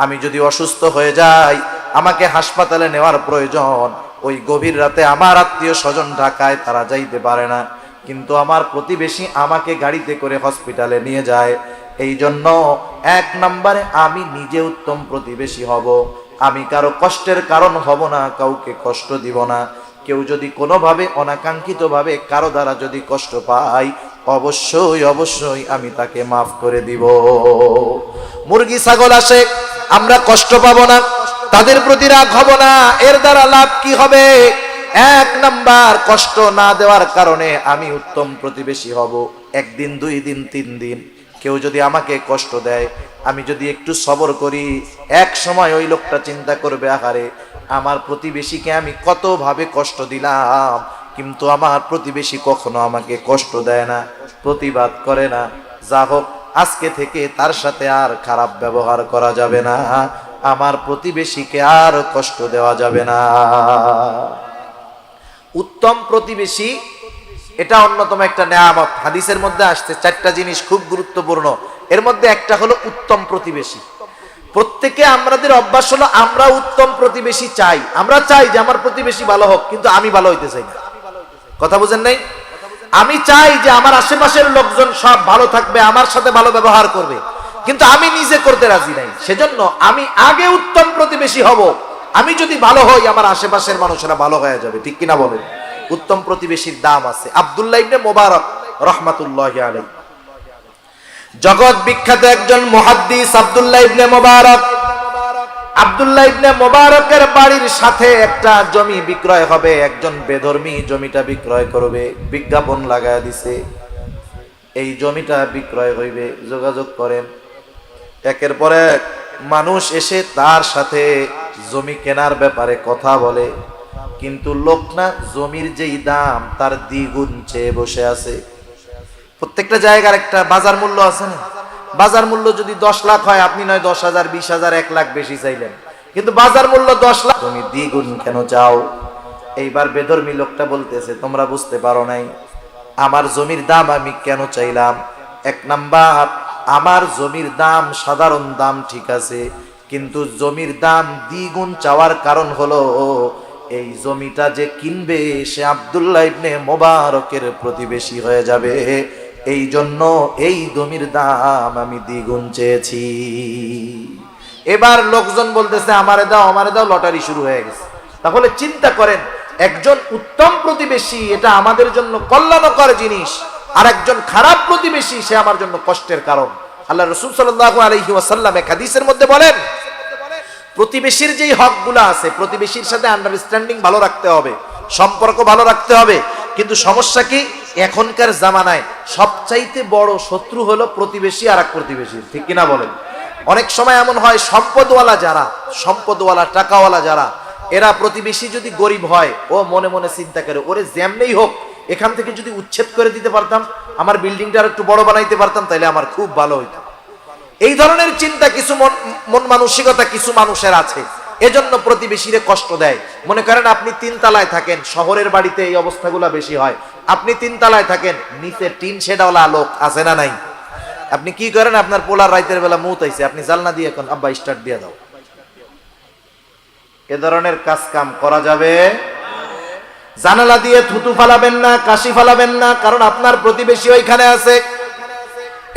আমি যদি অসুস্থ হয়ে যাই, আমাকে হাসপাতালে নেওয়ার প্রয়োজন, ওই গভীর রাতে আমার আত্মীয় স্বজন ঢাকায়, তারা যাইতে পারে না, কিন্তু আমার প্রতিবেশী আমাকে গাড়িতে করে হসপিটালে নিয়ে যায়। এই জন্য 1 নম্বরে আমি নিজে উত্তম প্রতিবেশী হব। আমি কারো কষ্টের কারণ হব না, কাউকে কষ্ট দিব না। কেউ যদি কোনোভাবে অনাকাঙ্ক্ষিতভাবে কারো দ্বারা যদি কষ্ট পাই, অবশ্যই অবশ্যই আমি তাকে মাফ করে দিব। মুরগি ছাগল আসে, আমরা কষ্ট পাবো না, তাদের প্রতি রাগ হব না, এর দ্বারা লাভ কি হবে? 1 নাম্বার, কষ্ট না দেওয়ার কারণে আমি উত্তম প্রতিবেশী হব। 1 দিন 2 দিন 3 দিন কেউ যদি আমাকে কষ্ট দেয়, আমি যদি একটু সবর করি, এক সময় ওই লোকটা চিন্তা করবে, আহারে আমার প্রতিবেশীকে আমি কত ভাবে কষ্ট দিলাম, কিন্তু আমার প্রতিবেশী কখনো আমাকে কষ্ট দেয় না, প্রতিবাদ করে না। যা হোক, আজকে থেকে তার সাথে আর খারাপ ব্যবহার করা যাবে না, আমার প্রতিবেশীকে আর কষ্ট দেওয়া যাবে না। উত্তম প্রতিবেশী এটা অন্যতম একটা নেয়ামত। হাদিসের মধ্যে আসছে 4টা জিনিস খুব গুরুত্বপূর্ণ, এর মধ্যে একটা হলো উত্তম প্রতিবেশী। প্রত্যেকে আমাদের অভ্যাস হলো আমরা উত্তম প্রতিবেশী চাই, আমরা চাই যে আমার প্রতিবেশী ভালো হোক, কিন্তু আমি ভালো হইতে চাই না। কথা বুঝেন নাই? আমি চাই যে আমার আশেপাশের লোকজন সব ভালো থাকবে, আমার সাথে ভালো ব্যবহার করবে, কিন্তু আমি নিজে করতে রাজি নাই। সেজন্য আমি আগে উত্তম প্রতিবেশী হব। আমি যদি ভালো হই, আমার আশেপাশের মানুষেরা ভালো হয়ে যাবে, ঠিক কিনা বলেন? উত্তম প্রতিবেশীর দাম আছে। আব্দুল্লাহ ইবনে মুবারক রাহমাতুল্লাহি আলাইহি, জগৎ বিখ্যাত একজন মুহাদ্দিস আব্দুল্লাহ ইবনে মুবারক। আব্দুল্লাহ ইবনে মুবারকের বাড়ির সাথে একটা জমি বিক্রয় হবে, একজন বেধর্মী জমিটা বিক্রয় করবে, বিজ্ঞাপন লাগায় দিছে এই জমিটা বিক্রয় হইবে, যোগাযোগ করেন। একের পর এক মানুষ এসে তার সাথে জমি কেনার ব্যাপারে কথা বলে, কিন্তু লোক না জমির যেই দাম তার দ্বিগুণ চেয়ে বসে আছে। প্রত্যেকটা জায়গার একটা বাজার মূল্য আছে না? বাজার মূল্য যদি 10 লাখ হয়, আপনি নয় 10,000, 20,000, 1 লাখ বেশি চাইলেন, কিন্তু বাজার মূল্য 10 লাখ, তুমি দ্বিগুণ কেন চাও? এইবার বেধর্মী লোকটা বলতেছে, তোমরা বুঝতে পারো নাই আমার জমির দাম আমি কেন চাইলাম। 1 নাম্বার, আমার জমির দাম সাধারণ দাম ঠিক আছে, কিন্তু জমির দাম দ্বিগুণ চাওয়ার কারণ হলো এই জমিটা যে কিনবে সে আব্দুল্লাহ ইবনে মুবারকের প্রতিবেশী হয়ে যাবে, এই জন্য এই জমির দাম আমি দ্বিগুণ চেয়েছি। এবার লোকজন বলতেছে আমারে দাও, আমারে দাও, লটারি শুরু হয়ে গেছে। তাহলে চিন্তা করেন, একজন উত্তম প্রতিবেশী এটা আমাদের জন্য কল্যাণকর জিনিস, আর একজন খারাপ প্রতিবেশী সে আমার জন্য কষ্টের কারণ। আল্লাহ রাসূল সাল্লাল্লাহু আলাইহি ওয়াসাল্লাম এক হাদিসের মধ্যে বলেন, প্রতিবেশীর যেই হকগুলো আছে, প্রতিবেশীর সাথে আন্ডারস্ট্যান্ডিং ভালো রাখতে হবে, সম্পর্ক ভালো রাখতে হবে। কিন্তু সমস্যা কি, এখনকার জামানায় সবচাইতে বড় শত্রু হলো প্রতিবেশী আর এক প্রতিবেশী, ঠিক কিনা বলেন? অনেক সময় এমন হয়, সম্পদওয়ালা যারা, সম্পদওয়ালা টাকাওয়ালা যারা, এরা প্রতিবেশী যদি গরিব হয়, ও মনে মনে চিন্তা করে, ওরে যেমনেই হোক এখান থেকে যদি উচ্ছেদ করে দিতে পারতাম, আমার বিল্ডিংটা আর একটু বড় বানাইতে পারতাম, তাইলে আমার খুব ভালো হইতো। এই ধরনের চিন্তা কিছু মন মানসিকতা কিছু মানুষের আছে, এজন্য প্রতিবেশীরে কষ্ট দেয়। মনে করেন আপনি 3 তলায় থাকেন, শহরের বাড়িতে এই অবস্থাগুলো বেশি হয়। আপনি 3 তলায় থাকেন, নিচে টিন শেডওয়ালা লোক আছে না নাই? আপনি কি করেন, আপনার পোলার রাতের বেলা মুত আইছে, আপনি জানলা দিয়ে এখন আব্বা স্টার্ট দিয়ে দাও। এ ধরনের কাজ কাম করা যাবে? জানালা দিয়ে থুতু ফালাবেন না, কাশি ফালাবেন না, কারণ আপনার প্রতিবেশী ওইখানে আছে,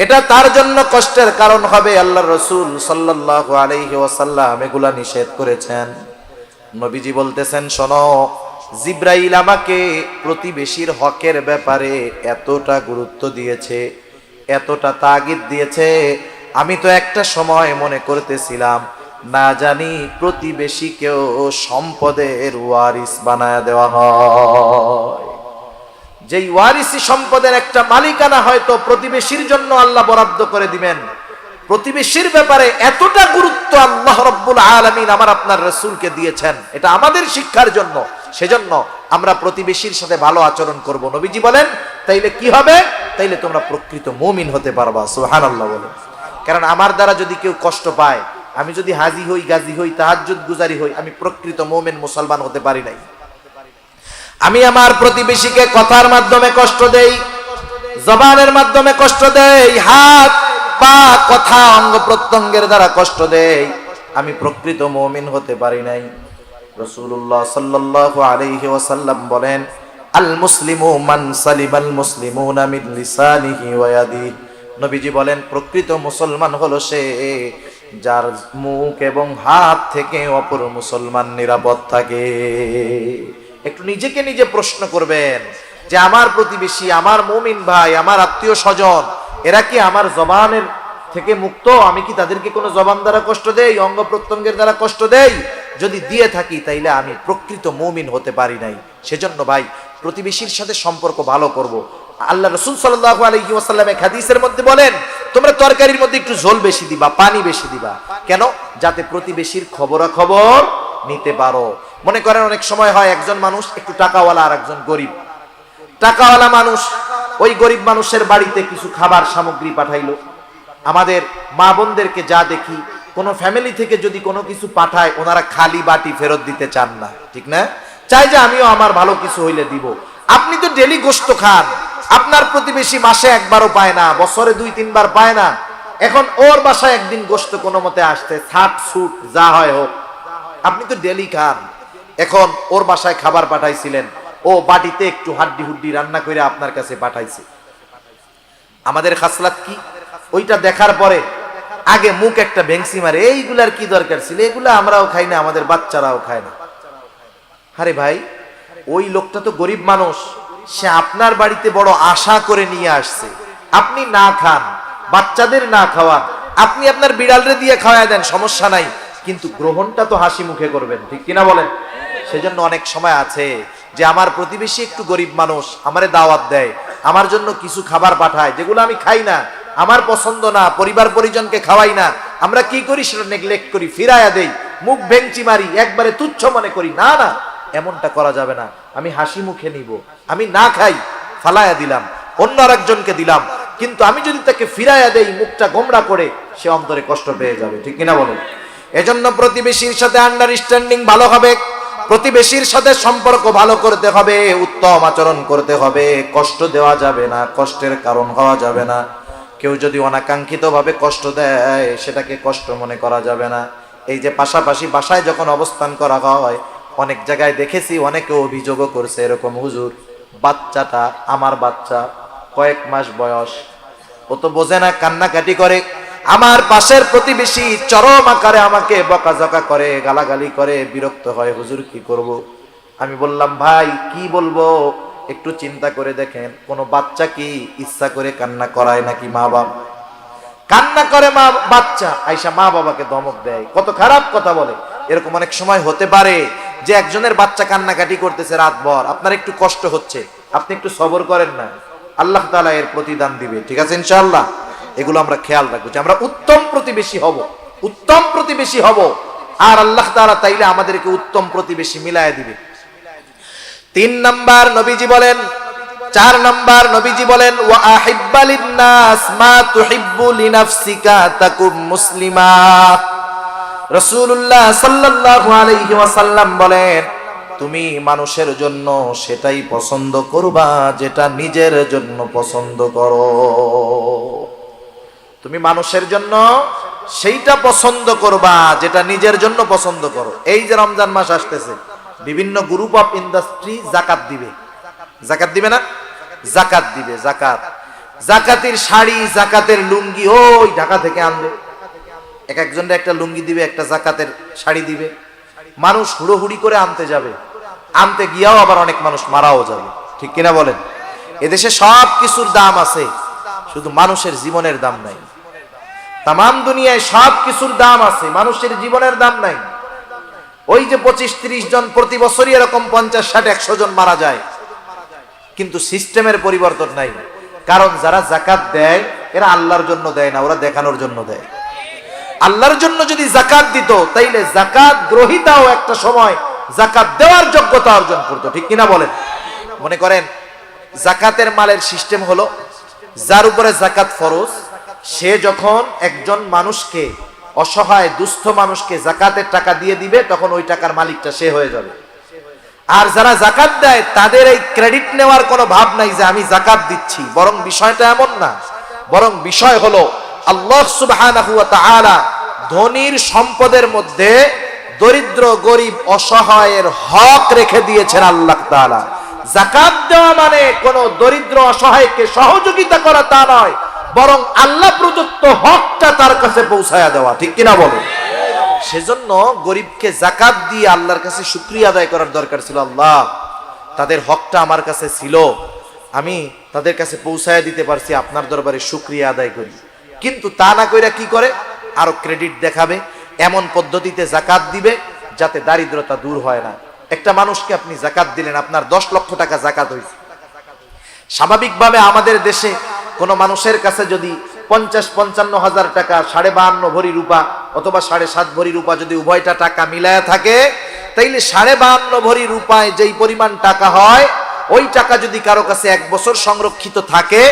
এটা তার জন্য কষ্টের কারণ হবে। আল্লাহর রাসূল সাল্লাল্লাহু আলাইহি ওয়াসাল্লাম এগুলা নিষেধ করেছেন। নবীজি বলতেছেন, শোনো, জিবরাইল আমাকে প্রতিবেশীর হকের ব্যাপারে এতটা গুরুত্ব দিয়েছে, এতটা তাগিদ দিয়েছে, আমি তো একটা সময় মনে করতেছিলাম না জানি প্রতিবেশীকেও সম্পদের ওয়ারিস বানায় দেওয়া হয়। যেই ওয়ারিসি সম্পদের একটা মালিকানা হয়তো প্রতিবেশীর জন্য আল্লাহ বরাদ্দ করে দিবেন। প্রতিবেশীর ব্যাপারে এতটা গুরুত্ব আল্লাহ রাব্বুল আলামিন আমার আপনার রাসূলকে দিয়েছেন, এটা আমাদের শিক্ষার জন্য। সেজন্য আমরা প্রতিবেশীর সাথে ভালো আচরণ করব। নবীজি বলেন, তাইলে কি হবে? তাইলে তোমরা প্রকৃত মুমিন হতে পারবা। সুবহানাল্লাহ বলেন। কারণ আমার দ্বারা যদি কেউ কষ্ট পায়, আমি যদি হাজি হই, গাজী হই, তাহাজ্জুদ গুজারি হই, আমি প্রকৃত মুমিন মুসলমান হতে পারি নাই। আমি আমার প্রতিবেশীকে কথার মাধ্যমে কষ্ট দেই, জবানের মাধ্যমে কষ্ট দেয়, হাত পা কথা অঙ্গ প্রত্যঙ্গের দ্বারা কষ্ট দেয়, আমি প্রকৃত মুমিন হতে পারি নাই। রাসূলুল্লাহ সাল্লাল্লাহু আলাইহি ওয়াসাল্লাম বলেন, আল মুসলিমু মান সালিমাল মুসলিমুনা মিন লিসানিহি ওয়া ইয়াদিহি। নবীজি বলেন, প্রকৃত মুসলমান হলো সে যার মুখ এবং হাত থেকে অপর মুসলমান নিরাপদ থাকে। একটু নিজেকে নিজে প্রশ্ন করবেন যে আমার প্রতিবেশী, আমার মুমিন ভাই, আমার আত্মীয় স্বজন, এরা কি আমার জবানের থেকে মুক্ত? আমি কি তাদেরকে কোনো জবান দ্বারা কষ্ট দেই, অঙ্গ প্রত্যঙ্গের দ্বারা কষ্ট দেই? যদি দিয়ে থাকি তাইলে আমি প্রকৃত মুমিন হতে পারি নাই। সেজন্য ভাই প্রতিবেশীর সাথে সম্পর্ক ভালো করব। আল্লাহ রাসূল সাল্লাল্লাহু আলাইহি ওয়াসাল্লাম এক হাদিসের মধ্যে বলেন, তোমরা তরকারির মধ্যে একটু ঝোল বেশি দিবা, পানি বেশি দিবা। কেন? যাতে প্রতিবেশীর খবরাখবর নিতে পারো। মনে করেন অনেক সময় হয় একজন মানুষ একটু টাকাওয়ালা আর একজন গরিব। টাকাওয়ালা মানুষ ওই গরিব মানুষের বাড়িতে কিছু খাবার সামগ্রী পাঠাইলো। আমাদের মা বোনদেরকে যা দেখি, কোনো ফ্যামিলি থেকে যদি কোনো কিছু পাঠায় ওনারা খালি বাটি ফেরত দিতে চান না, ঠিক না? চাই যে আমিও আমার ভালো কিছু হইলে দিব। আপনি তো ডেলি গোশত খান, আপনার প্রতিবেশী মাসে একবারও পায় না, বছরে 2-3 বার পায় না। এখন ওর বাসায় একদিন গোশত কোনো মতে আসতে, ছাট ছুট যা হয় হোক, আপনি তো ডেলি খান। এখন ওর বাসায় খাবার পাঠাইছিলেন, ও বাটিতে একটু হাড্ডি হুড্ডি রান্না করে আপনার কাছে পাঠাইছে। আমাদের খাসলাত কি? ওইটা দেখার পরে আগে মুখ একটা ভেংসি মারে, এইগুলার কি দরকার ছিল, এগুলা আমরাও খাই না, আমাদের বাচ্চারাও খায় না। আরে ভাই, ওই লোকটা তো গরিব মানুষ, সে আপনার বাড়িতে বড় আশা করে নিয়ে আসছে। আপনি না খান, বাচ্চাদের না খাওয়ান, আপনি আপনার বিড়ালরে দিয়ে খাওয়ায় দেন, সমস্যা নাই, কিন্তু গ্রহণটা তো হাসি মুখে করবেন, ঠিক কিনা বলেন? সেজন্য অনেক সময় আছে যে আমার প্রতিবেশী একটু গরিব মানুষ, আমারে দাওয়াত দেয়, আমার জন্য কিছু খাবার পাঠায় যেগুলো আমি খাই না, আমার পছন্দ না, পরিবার পরিজনকে খাওয়াই না। আমরা কি করি? সেটা নেগলেক্ট করি, ফিরাইয়া দেই, মুখ ভেঙচি মারি, একবারে তুচ্ছ মনে করি। না না, এমনটা করা যাবে না। আমি হাসি মুখে নিব, আমি না খাই ফালাইয়া দিলাম, অন্য আরেকজনকে দিলাম, কিন্তু আমি যদি তাকে ফিরাইয়া দেই মুখটা গোমড়া করে, সে অন্তরে কষ্ট পেয়ে যাবে, ঠিক কিনা বলেন? এজন্য প্রতিবেশীর সাথে আন্ডারস্ট্যান্ডিং ভালো হবে, প্রতিবেশীর সাথে সম্পর্ক ভালো করতে হবে, উত্তম আচরণ করতে হবে, কষ্ট দেওয়া যাবে না, কষ্টের কারণ হওয়া যাবে না। কেউ যদি অনাকাঙ্ক্ষিত ভাবে কষ্ট দেয় সেটাকে কষ্ট মনে করা যাবে না। এই যে পাশাপাশি বাসায় যখন অবস্থান করা হয়, অনেক জায়গায় দেখেছি অনেকে অভিযোগও করছে এরকম, হুজুর বাচ্চাটা আমার বাচ্চা, কয়েক মাস বয়স, ও তো বোঝে না, কান্নাকাটি করে, আমার পাশের প্রতিবেশী চরম আকারে আমাকে বকাঝকা করে, গালাগালি করে, বিরক্ত হয়, হুজুর কি করব? আমি বললাম, ভাই কি বলবো, একটু চিন্তা করে দেখেন, কোন বাচ্চা কি ইচ্ছা করে কান্না করায় নাকি? মা বাবা কান্না করে, মা বাচ্চা আইসা মা বাবাকে ধমক দেয়, কত খারাপ কথা বলে। এরকম অনেক সময় হতে পারে যে একজনের বাচ্চা কান্নাকাটি করতেছে রাতভর, আপনার একটু কষ্ট হচ্ছে, আপনি একটু সবর করেন না, আল্লাহ তাআলা এর প্রতিদান দিবে, ঠিক আছে ইনশাআল্লাহ। এগুলো আমরা খেয়াল রাখবো যে আমরা উত্তম প্রতিবেশী হব, উত্তম প্রতিবেশী হব, আর আল্লাহ তাআলা তাইলে আমাদেরকে উত্তম প্রতিবেশী মিলায় দিবে। 3 নাম্বার নবীজি বলেন, 4 নাম্বার নবীজি বলেন, ওয়া আহিব্বা লিন-নাস মা তুহিব্বু লিনাফসিকা তাকুম মুসলিমা। রাসূলুল্লাহ সাল্লাল্লাহু আলাইহি ওয়াসাল্লাম বলেন, তুমি মানুষের জন্য সেটাই পছন্দ করবা যেটা নিজের জন্য পছন্দ করো। তুমি মানুষের জন্য সেইটা পছন্দ করবা যেটা নিজের জন্য পছন্দ করো। এই যে রমজান মাস আসতেছে, বিভিন্ন গ্রুপ অফ ইন্ডাস্ট্রি জাকাত দিবে, জাকাত দিবে না? জাকাত দিবে, জাকাত, জাকাতের শাড়ি, জাকাতের লুঙ্গি ওই ঢাকা থেকে আনবে, এক একজনের একটা লুঙ্গি দিবে, একটা জাকাতের শাড়ি দিবে। মানুষ হুড়োহুড়ি করে আনতে যাবে, আনতে গিয়াও আবার অনেক মানুষ মারাও যাবে, ঠিক কিনা বলেন? এদেশে সব কিছুর দাম আছে, শুধু মানুষের জীবনের দাম নাই। তামাম দুনিয়ায় সব কিছুর দাম আছে, মানুষের জীবনের দাম নাই। ওই যে 25-30 জন প্রতি বছরই এরকম 50-60-100 জন মারা যায়, কিন্তু সিস্টেমের পরিবর্তন নাই। কারণ যারা জাকাত দেয় এরা আল্লাহর জন্য দেয় না, ওরা দেখানোর জন্য দেয়। আল্লাহর জন্য যদি জাকাত দিত তাইলে জাকাত গ্রহীতাও একটা সময় জাকাত দেওয়ার যোগ্যতা অর্জন করতো, ঠিক কিনা বলেন? মনে করেন জাকাতের মালের সিস্টেম হলো, যার উপরে জাকাত ফরজ সে যখন একজন মানুষকে, অসহায় দুস্থ মানুষকে জাকাতের টাকা দিয়ে দিবে, তখন ওই টাকার মালিকটা সে হয়ে যাবে। আর যারা যাকাত দেয় তাদের এই ক্রেডিট নেওয়ার কোনো ভাব নাই যে আমি যাকাত দিচ্ছি, বরং বিষয়টা এমন না, বরং বিষয় হলো আল্লাহ সুবহানাহু ওয়া তাআলা ধনীর সম্পদের মধ্যে দরিদ্র গরিব অসহায়ের হক রেখে দিয়েছেন আল্লাহ তাআলা। যাকাত দেওয়া মানে কোনো দরিদ্র অসহায়কে সহযোগিতা করা তা নয়, বরং আল্লাহ প্রদত্ত হকটা তার কাছে পৌঁছায়া দেওয়া, ঠিক কিনা বলো? সেজন্য গরিবকে যাকাত দিয়ে আল্লাহর কাছে শুকরিয়া আদায় করার দরকার ছিল। আল্লাহ, তাদের হকটা আমার কাছে ছিল, আমি তাদের কাছে পৌঁছায়া দিতে পারছি, আপনার দরবারে শুকরিয়া আদায় করি। কিন্তু তা না কইরা কি করে, আরো ক্রেডিট দেখাবে, এমন পদ্ধতিতে যাকাত দিবে যাতে দারিদ্রতা দূর হয় না। একটা মানুষকে আপনি যাকাত দিলেন, আপনার 10 লক্ষ টাকা যাকাত হয়েছে। স্বাভাবিকভাবে আমাদের দেশে কোনো মানুষের কাছে যদি 50-55 হাজার টাকা, 52.5 ভরি রূপা অথবা 7.5 ভরি রূপা যদি উভয়টা টাকা মিলায়া থাকে, তাইলে 52.5 ভরি রূপায় যেই পরিমাণ টাকা হয়, ওই টাকা যদি কারো কাছে 1 বছর সংরক্ষিত থাকে,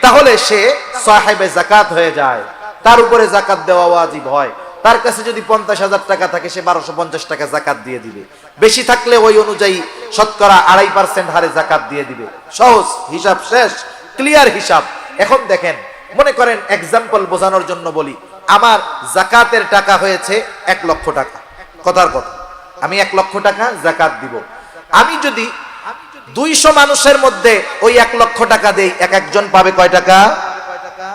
তাহলে সে সাহেবে যাকাত হয়ে যায়, তার উপরে যাকাত দেওয়া ওয়াজিব হয়। তার কাছে যদি 50,000 টাকা থাকে, সে 1250 টাকা যাকাত দিয়ে দিবে। বেশি থাকলে ওই অনুযায়ী শতকরা 2.5% হারে যাকাত দিয়ে দিবে। সহজ হিসাব, শেষ, ক্লিয়ার হিসাব। এখন দেখেন, মনে করেন এক্সাম্পল বোঝানোর জন্য বলি, আমার যাকাতের টাকা হয়েছে 1 লক্ষ টাকা, কথার কথা, আমি 1 লক্ষ টাকা যাকাত দিব। আমি যদি 200 মানুষের মধ্যে ওই 1 লক্ষ টাকা দেই, এক একজন পাবে কয় টাকা?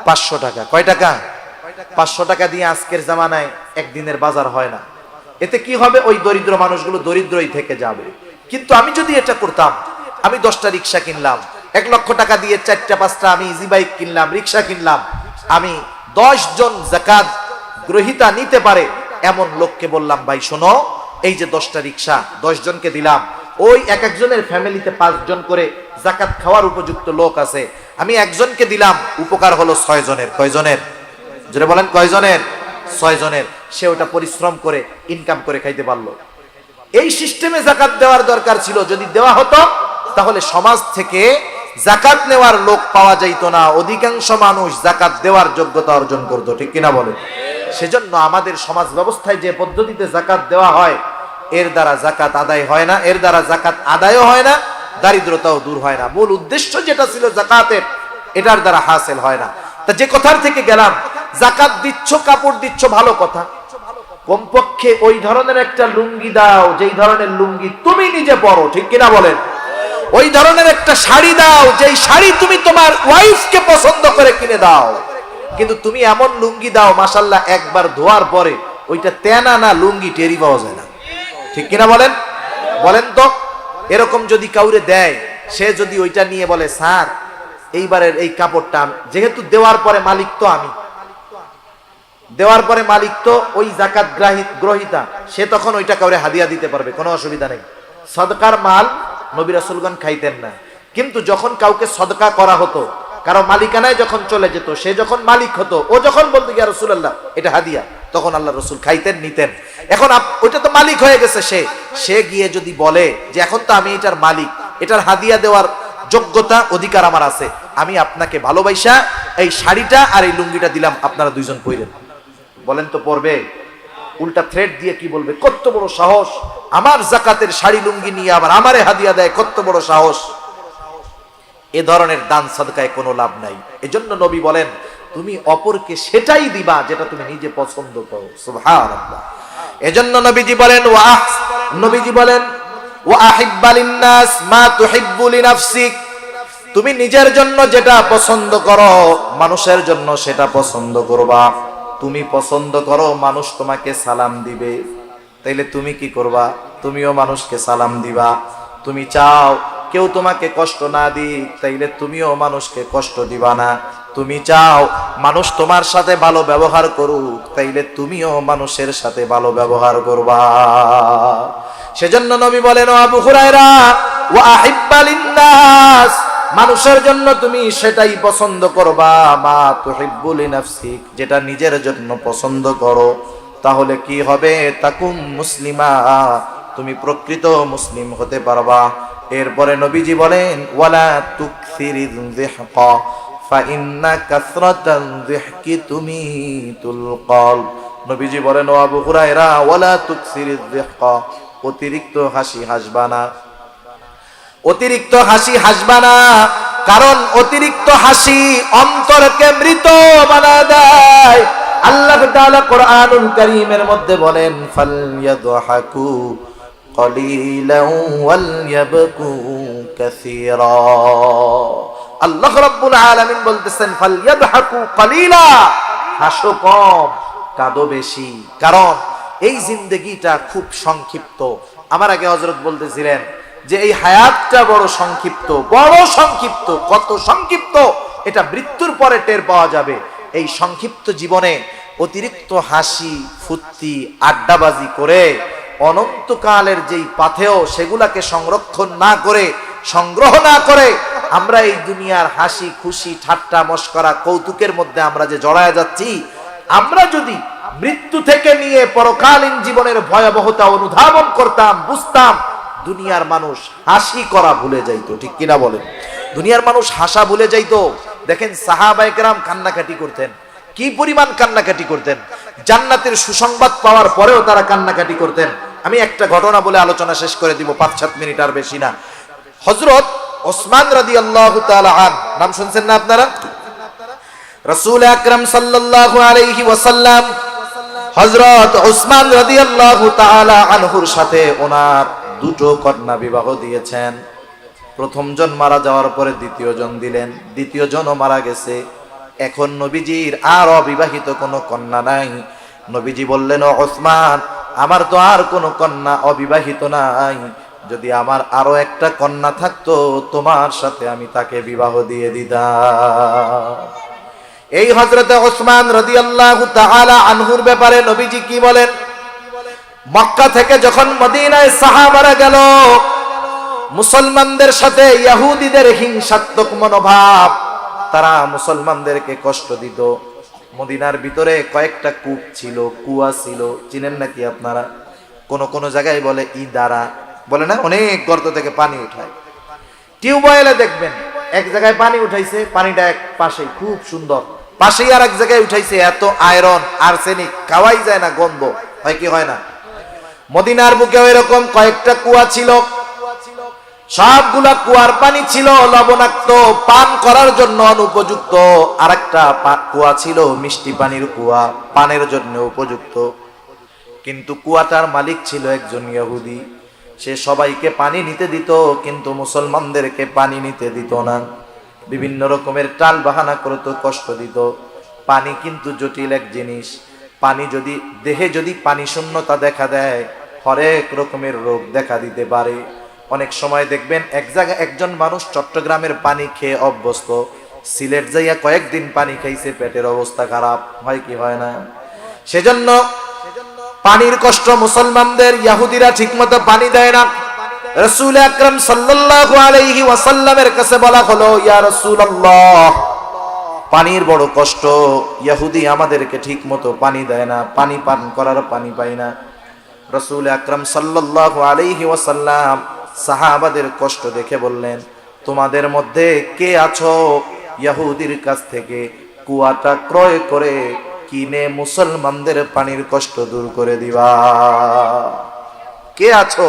500 টাকা। কয় টাকা? 500 টাকা দিয়ে আজকের জামানায় একদিনের বাজার হয় না। এতে কি হবে? ওই দরিদ্র মানুষগুলো দরিদ্রই থেকে যাবে। কিন্তু আমি যদি এটা করতাম, আমি 10টা রিক্সা কিনলাম, 1 লক্ষ টাকা দিয়ে 4টা-5টা আমি ইজি বাইক কিনলাম, রিক্সা কিনলাম, আমি 10 জন যাকাত গ্রহীতা নিতে পারে এমন লোককে বললাম, ভাই শোনো, এই যে 10টা রিক্সা 10 জনকে দিলাম, ওই এক একজনের ফ্যামিলিতে 5 জন করে যাকাত খাওয়ার উপযুক্ত লোক আছে, আমি একজনকে দিলাম, উপকার হলো 6 জনের। কয়জনের? জোরে বলেন, কয়জনের? 6 জনের। সে ওটা পরিশ্রম করে ইনকাম করে খাইতে পারলো। এই সিস্টেমে যাকাত দেওয়ার দরকার ছিল। যদি দেওয়া হতো, তাহলে সমাজ থেকে যাকাত নেওয়ার লোক পাওয়া যাইত না, অধিকাংশ মানুষ যাকাত দেওয়ার যোগ্যতা অর্জন করতো, ঠিক কিনা বলেন? সেজন্য আমাদের সমাজ ব্যবস্থায় যে পদ্ধতিতে যাকাত দেওয়া হয়, এর দ্বারা যাকাত আদায় হয় না, এর দ্বারা যাকাত আদায়ও হয় না, দারিদ্রতাও দূর হয় না। মূল উদ্দেশ্য যেটা ছিল যাকাতের, এটার দ্বারা হাসিল হয় না। তা যে কথার থেকে গেলাম, যাকাত দিচ্ছ, কাপড় দিচ্ছ, ভালো কথা, কমপক্ষে ওই ধরনের একটা লুঙ্গি দাও যেই ধরনের লুঙ্গি তুমি নিজে পরো, ঠিক কিনা বলেন? ওই ধরনের একটা শাড়ি দাও যেই শাড়ি তুমি তোমার ওয়াইফকে পছন্দ করে কিনে দাও। কিন্তু তুমি এমন লুঙ্গি দাও, মাশাআল্লাহ, একবার ধোয়ার পরে ওইটা তেনা না লুঙ্গি টেরি পাওয়া যায় না, ঠিক কিনা বলেন? বলেন তো, এরকম যদি কাউরে দেয়, সে যদি ওইটা নিয়ে বলে, স্যার এইবারের এই কাপড়টা, যেহেতু দেওয়ার পরে মালিক তো আমি, দেওয়ার পরে মালিক তো ওই যাকাত গ্রহীতা, সে তখন ওইটা কাউরে হাদিয়া দিতে পারবে, কোনো অসুবিধা নেই। সদকার মাল নবী রাসূলগণ খাইতেন না, কিন্তু যখন কাউকে সদকা করা হতো, কারো মালিকানায় যখন চলে যেত, সে যখন মালিক হতো, ও যখন বলতো ইয়া রাসূলুল্লাহ এটা হাদিয়া, তখন আল্লাহ রাসূল খাইতেন, নিতেন। এখন ওইটা তো মালিক হয়ে গেছে, সে গিয়ে যদি বলে যে এখন তো আমি এটার মালিক, এটার হাদিয়া দেওয়ার যোগ্যতা অধিকার আমার আছে, আমি আপনাকে ভালোবাসা এই শাড়িটা আর এই লুঙ্গিটা দিলাম, আপনারা 2 জন পরেন, বলেন তো পরবে? উল্টা থ্রেট দিয়ে কি বলবে, কত বড় সাহস, আমার যাকাতের শাড়ি লুঙ্গি নিয়ে আবার আমারে হাদিয়া দেয়, কত বড় সাহস। এ ধরনের দান সাদকায় কোনো লাভ নাই। এজন্য নবী বলেন, তুমি অপরকে সেটাই দিবা যেটা তুমি নিজে পছন্দ করো। সুবহানাল্লাহ। এজন্য নবীজি বলেন ওয়া আহিব্বা লিন-নাস মা তুহিব্বু লিনাফসিক, তুমি নিজের জন্য যেটা পছন্দ করো, মানুষের জন্য সেটা পছন্দ করবা। তুমি পছন্দ করো মানুষ তোমাকে সালাম দিবে, তাইলে তুমি কি করবা? তুমিও মানুষকে সালাম দিবা। তুমি চাও কেউ তোমাকে কষ্ট না দিক, তাইলে তুমিও মানুষকে কষ্ট দিবা না। তুমি চাও মানুষ তোমার সাথে ভালো ব্যবহার করুক, তাইলে তুমিও মানুষের সাথে ভালো ব্যবহার করবা। সেজন্য নবী বলেন, ও আবু হুরায়রা, ওয়া আহিব্বা লিন-নাস, মানুষের জন্য তুমি সেটাই পছন্দ করবা, মা তুহিব্বু লিনাফসিক, যেটা নিজের জন্য পছন্দ করো। তাহলে কি হবে? তাকুম মুসলিমা, তুমি প্রকৃত মুসলিম হতে পারবা। এরপরে নবীজি বলেন, ওয়ালা তুকসিরিয যিহকা ফা ইন্না কাসরাতায যিহকি তুমিতুল কলব। নবীজি বলেন, ও আবু হুরায়রা, ওয়ালা তুকসিরিয যিহকা, অতিরিক্ত হাসি হাসবা না। অতিরিক্ত হাসি হাসবা না, কারণ অতিরিক্ত হাসি অন্তরকে মৃত বানায় দেয়। আল্লাহ তাআলা কোরআনুল কারীমের মধ্যে বলেন, ফালইয়াদহাকু কলিলান ওয়ালইয়াবকু কাসীরা। আল্লাহ রাব্বুল আলামিন বলতেছেন, ফালইয়াদহাকু কলিলা, হাসো কম কাঁদো বেশি, কারণ এই জিন্দেগিটা খুব সংক্ষিপ্ত। আমার আগে হযরত বলতেছিলেন যে এই হায়াতটা বড় সংক্ষিপ্ত, বড় সংক্ষিপ্ত। কত সংক্ষিপ্ত এটা মৃত্যুর পরে টের পাওয়া যাবে। এই সংক্ষিপ্ত জীবনে অতিরিক্ত হাসি ফুর্তি আড্ডাবাজি করে অনন্তকালের যেই পাথেয় সেগুলাকে সংরক্ষণ না করে, সংগ্রহ না করে আমরা এই দুনিয়ার হাসি খুশি ঠাট্টা মশকরা কৌতুকের মধ্যে আমরা যে জড়ায় যাচ্ছি, আমরা যদি মৃত্যু থেকে নিয়ে পরকালীন জীবনের ভয়াবহতা অনুধাবন করতাম, বুঝতাম, দুনিয়ার মানুষ হাসি করা ভুলে যাইতো। ঠিক কিনা বলেন? দুনিয়ার মানুষ হাসা ভুলে যাইতো। দেখেন সাহাবায়ে কেরাম কান্নাকাটি করতেন, কি পরিমাণ কান্নাকাটি করতেন। জান্নাতের সুসংবাদ পাওয়ার পরেও তারা কান্নাকাটি করতেন। আমি একটা ঘটনা বলে আলোচনা শেষ করে দিব, 5-7 মিনিট আর বেশি না। হযরত ওসমান রাদিয়াল্লাহু তাআলা আন, নাম শুনছেন না আপনারা? রাসূল আকরাম সাল্লাল্লাহু আলাইহি ওয়াসাল্লাম হযরত ওসমান রাদিয়াল্লাহু তাআলা আনহুর সাথে ওনার দুটো কন্যা বিবাহ দিয়েছেন। প্রথম জন মারা যাওয়ার পরে দ্বিতীয় জন দিলেন, দ্বিতীয় জনও মারা গেছে। এখন নবীজির আর অবিবাহিত কোনো কন্যা নাই। নবীজি বললেন, ও ওসমান, আমার তো আর কোনো কন্যা অবিবাহিত নাই, যদি আমার আরো একটা কন্যা থাকতো তোমার সাথে আমি তাকে বিবাহ দিয়ে দিতাম। এই হযরতে ওসমান রাদিয়াল্লাহু তাআলা আনহুর ব্যাপারে নবীজি কি বলেন? মক্কা থেকে যখন মদিনায় সাহাবারা গেল, মুসলমানদের সাথে ইহুদিদের হিংসাত্মক মনোভাব, তারা মুসলমানদেরকে কষ্ট দিত। মদিনার ভিতরে কয়েকটা কূপ ছিল, কুয়া ছিল, চিনেন নাকি আপনারা? কোন জায়গায় বলে ইদারা, বলে না, অনেক গর্ত থেকে পানি উঠায়। টিউবওয়েলে দেখবেন এক জায়গায় পানি উঠাইছে, পানিটা এক পাশে খুব সুন্দর, পাশেই আর এক জায়গায় উঠাইছে, এত আয়রন আর্সেনিক, খাওয়াই যায় না, গন্ধ হয় কি হয় না? মদিনার বুকে এরকম কয়েকটা কুয়া ছিল। সবগুলা কুয়ার পানি ছিল লবণাক্ত, পান করার জন্য অনুপযুক্ত। আরেকটা কুয়া ছিল মিষ্টি পানির কুয়া, পানের জন্য উপযুক্ত। কিন্তু কুয়াটার মালিক ছিল একজন ইহুদি। সে সবাইকে পানি নিতে দিত, কিন্তু মুসলমানদেরকে পানি নিতে দিত না। বিভিন্ন রকমের টাল বাহানা করত, কষ্ট দিত। পানি কিন্তু জটিল এক জিনিস। পানি যদি দেহে যদি পানি শূন্যতা দেখা দেয়, হরেক রকমের রোগ দেখা দিতে পারে। অনেক সময় দেখবেন এক জায়গায় একজন মানুষ চট্টগ্রামের পানি খেয়ে অভ্যস্ত, সিলেট যাইয়া কয়েকদিন পানি খাইছে, পেটের অবস্থা খারাপ, হয় কি হয় না? সেজন্য পানির কষ্ট মুসলমানদের, ইহুদিরা ঠিকমতো পানি দেয় না। রাসূল আকরাম সাল্লাল্লাহু আলাইহি ওয়াসাল্লামের কাছে বলা হলো, ইয়া রাসূলুল্লাহ, পানির বড় কষ্ট, ইহুদি আমাদেরকে ঠিকমতো পানি দেয় না, পানি পান করার পানি পাই না। রাসূল আকরাম সাল্লাল্লাহু আলাইহি ওয়াসাল্লাম সাহাবাদের কষ্ট দেখে বললেন, তোমাদের মধ্যে কে আছো ইহুদির কাছ থেকে কুয়াটা ক্রয় করে কিনে মুসলমানদের পানির কষ্ট দূর করে দিবা? কে আছো?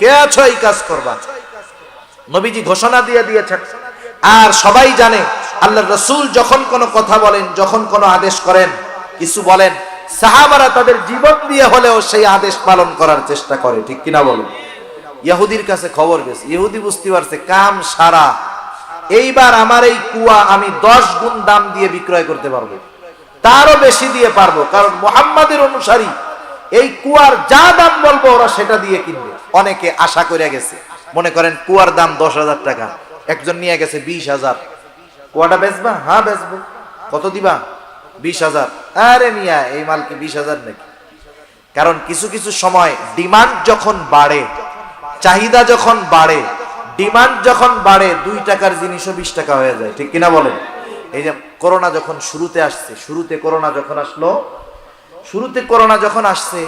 কে আছো এই কাজ করবা? নবীজি ঘোষণা দিয়ে দিয়েছেন। আর সবাই জানে আল্লাহর রাসূল যখন কোনো কথা বলেন, যখন কোনো আদেশ করেন, কিছু বলেন, সাহাবারা তাদের জীবন দিয়ে হলেও সেই আদেশ পালন করার চেষ্টা করে। ঠিক কিনা বলুন? ইহুদির কাছে খবর গেছে, ইহুদি বুঝতে পারছে কাম সারা, এইবার আমার এই কুয়া আমি 10 গুণ দাম দিয়ে বিক্রয় করতে পারবো, তারও বেশি দিয়ে পারবো, কারণ মুহাম্মাদের অনুসারী। এই কুয়ার যা দাম বলবো ওরা সেটা দিয়ে কিনবে। অনেকে আশা করে গেছে, মনে করেন কুয়ার দাম 10,000 টাকা, একজন নিয়ে গেছে 20,000। কুয়াটা বেচবা? হ্যাঁ বেচবো। কত দিবা? 20,000। আরে মিয়া, এই মাল কি 20,000 নাকি? কারণ কিছু কিছু সময় ডিমান্ড যখন বাড়ে, চাহিদা যখন বাড়ে, ডিমান্ড যখন বাড়ে, 2 টাকার জিনিসও 20 টাকা হয়ে যায়। ঠিক কিনা বলেন? এই যে করোনা যখন শুরুতে আসছে, শুরুতে করোনা যখন আসছে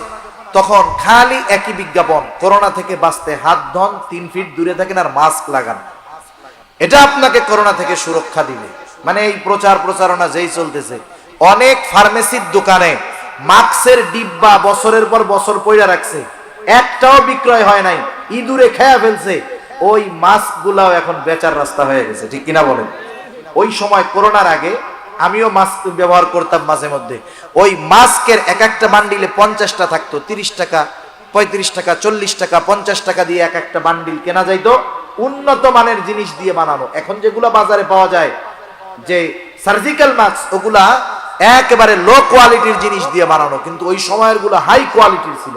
তখন খালি একই বিজ্ঞাপন, করোনা থেকে বাঁচতে হাত ধন, 3 ফিট দূরে থাকেন আর মাস্ক লাগান, এটা আপনাকে করোনা থেকে সুরক্ষা দিবে। মানে এই প্রচারণা যেই চলতেছে, অনেক ফার্মেসির দোকানে মাস্কের ডিব্বা বছরের পর বছর পয়রা রাখছে, একটাও বিক্রয় হয় নাই, ইঁদুরে খেয়া ফেলছে। ওই মাস্ক গুলাও এখন বেচার রাস্তা হয়ে গেছে, ঠিক কিনা বলেন? ওই সময় করোনার আগে আমিও মাস্ক ব্যবহার করতাম মাঝে মধ্যে। ওই মাস্কের এক একটা বান্ডিলে 50টা থাকতো, 30 টাকা, 35 টাকা, 40 টাকা, 50 টাকা দিয়ে এক একটা বান্ডিল কেনা যাইতো, উন্নত মানের জিনিস দিয়ে বানানো। এখন যেগুলো বাজারে পাওয়া যায় যে সার্জিক্যাল মাস্ক, ওগুলা একেবারে লো কোয়ালিটির জিনিস দিয়ে বানানো, কিন্তু ওই সময়ের গুলো হাই কোয়ালিটির ছিল।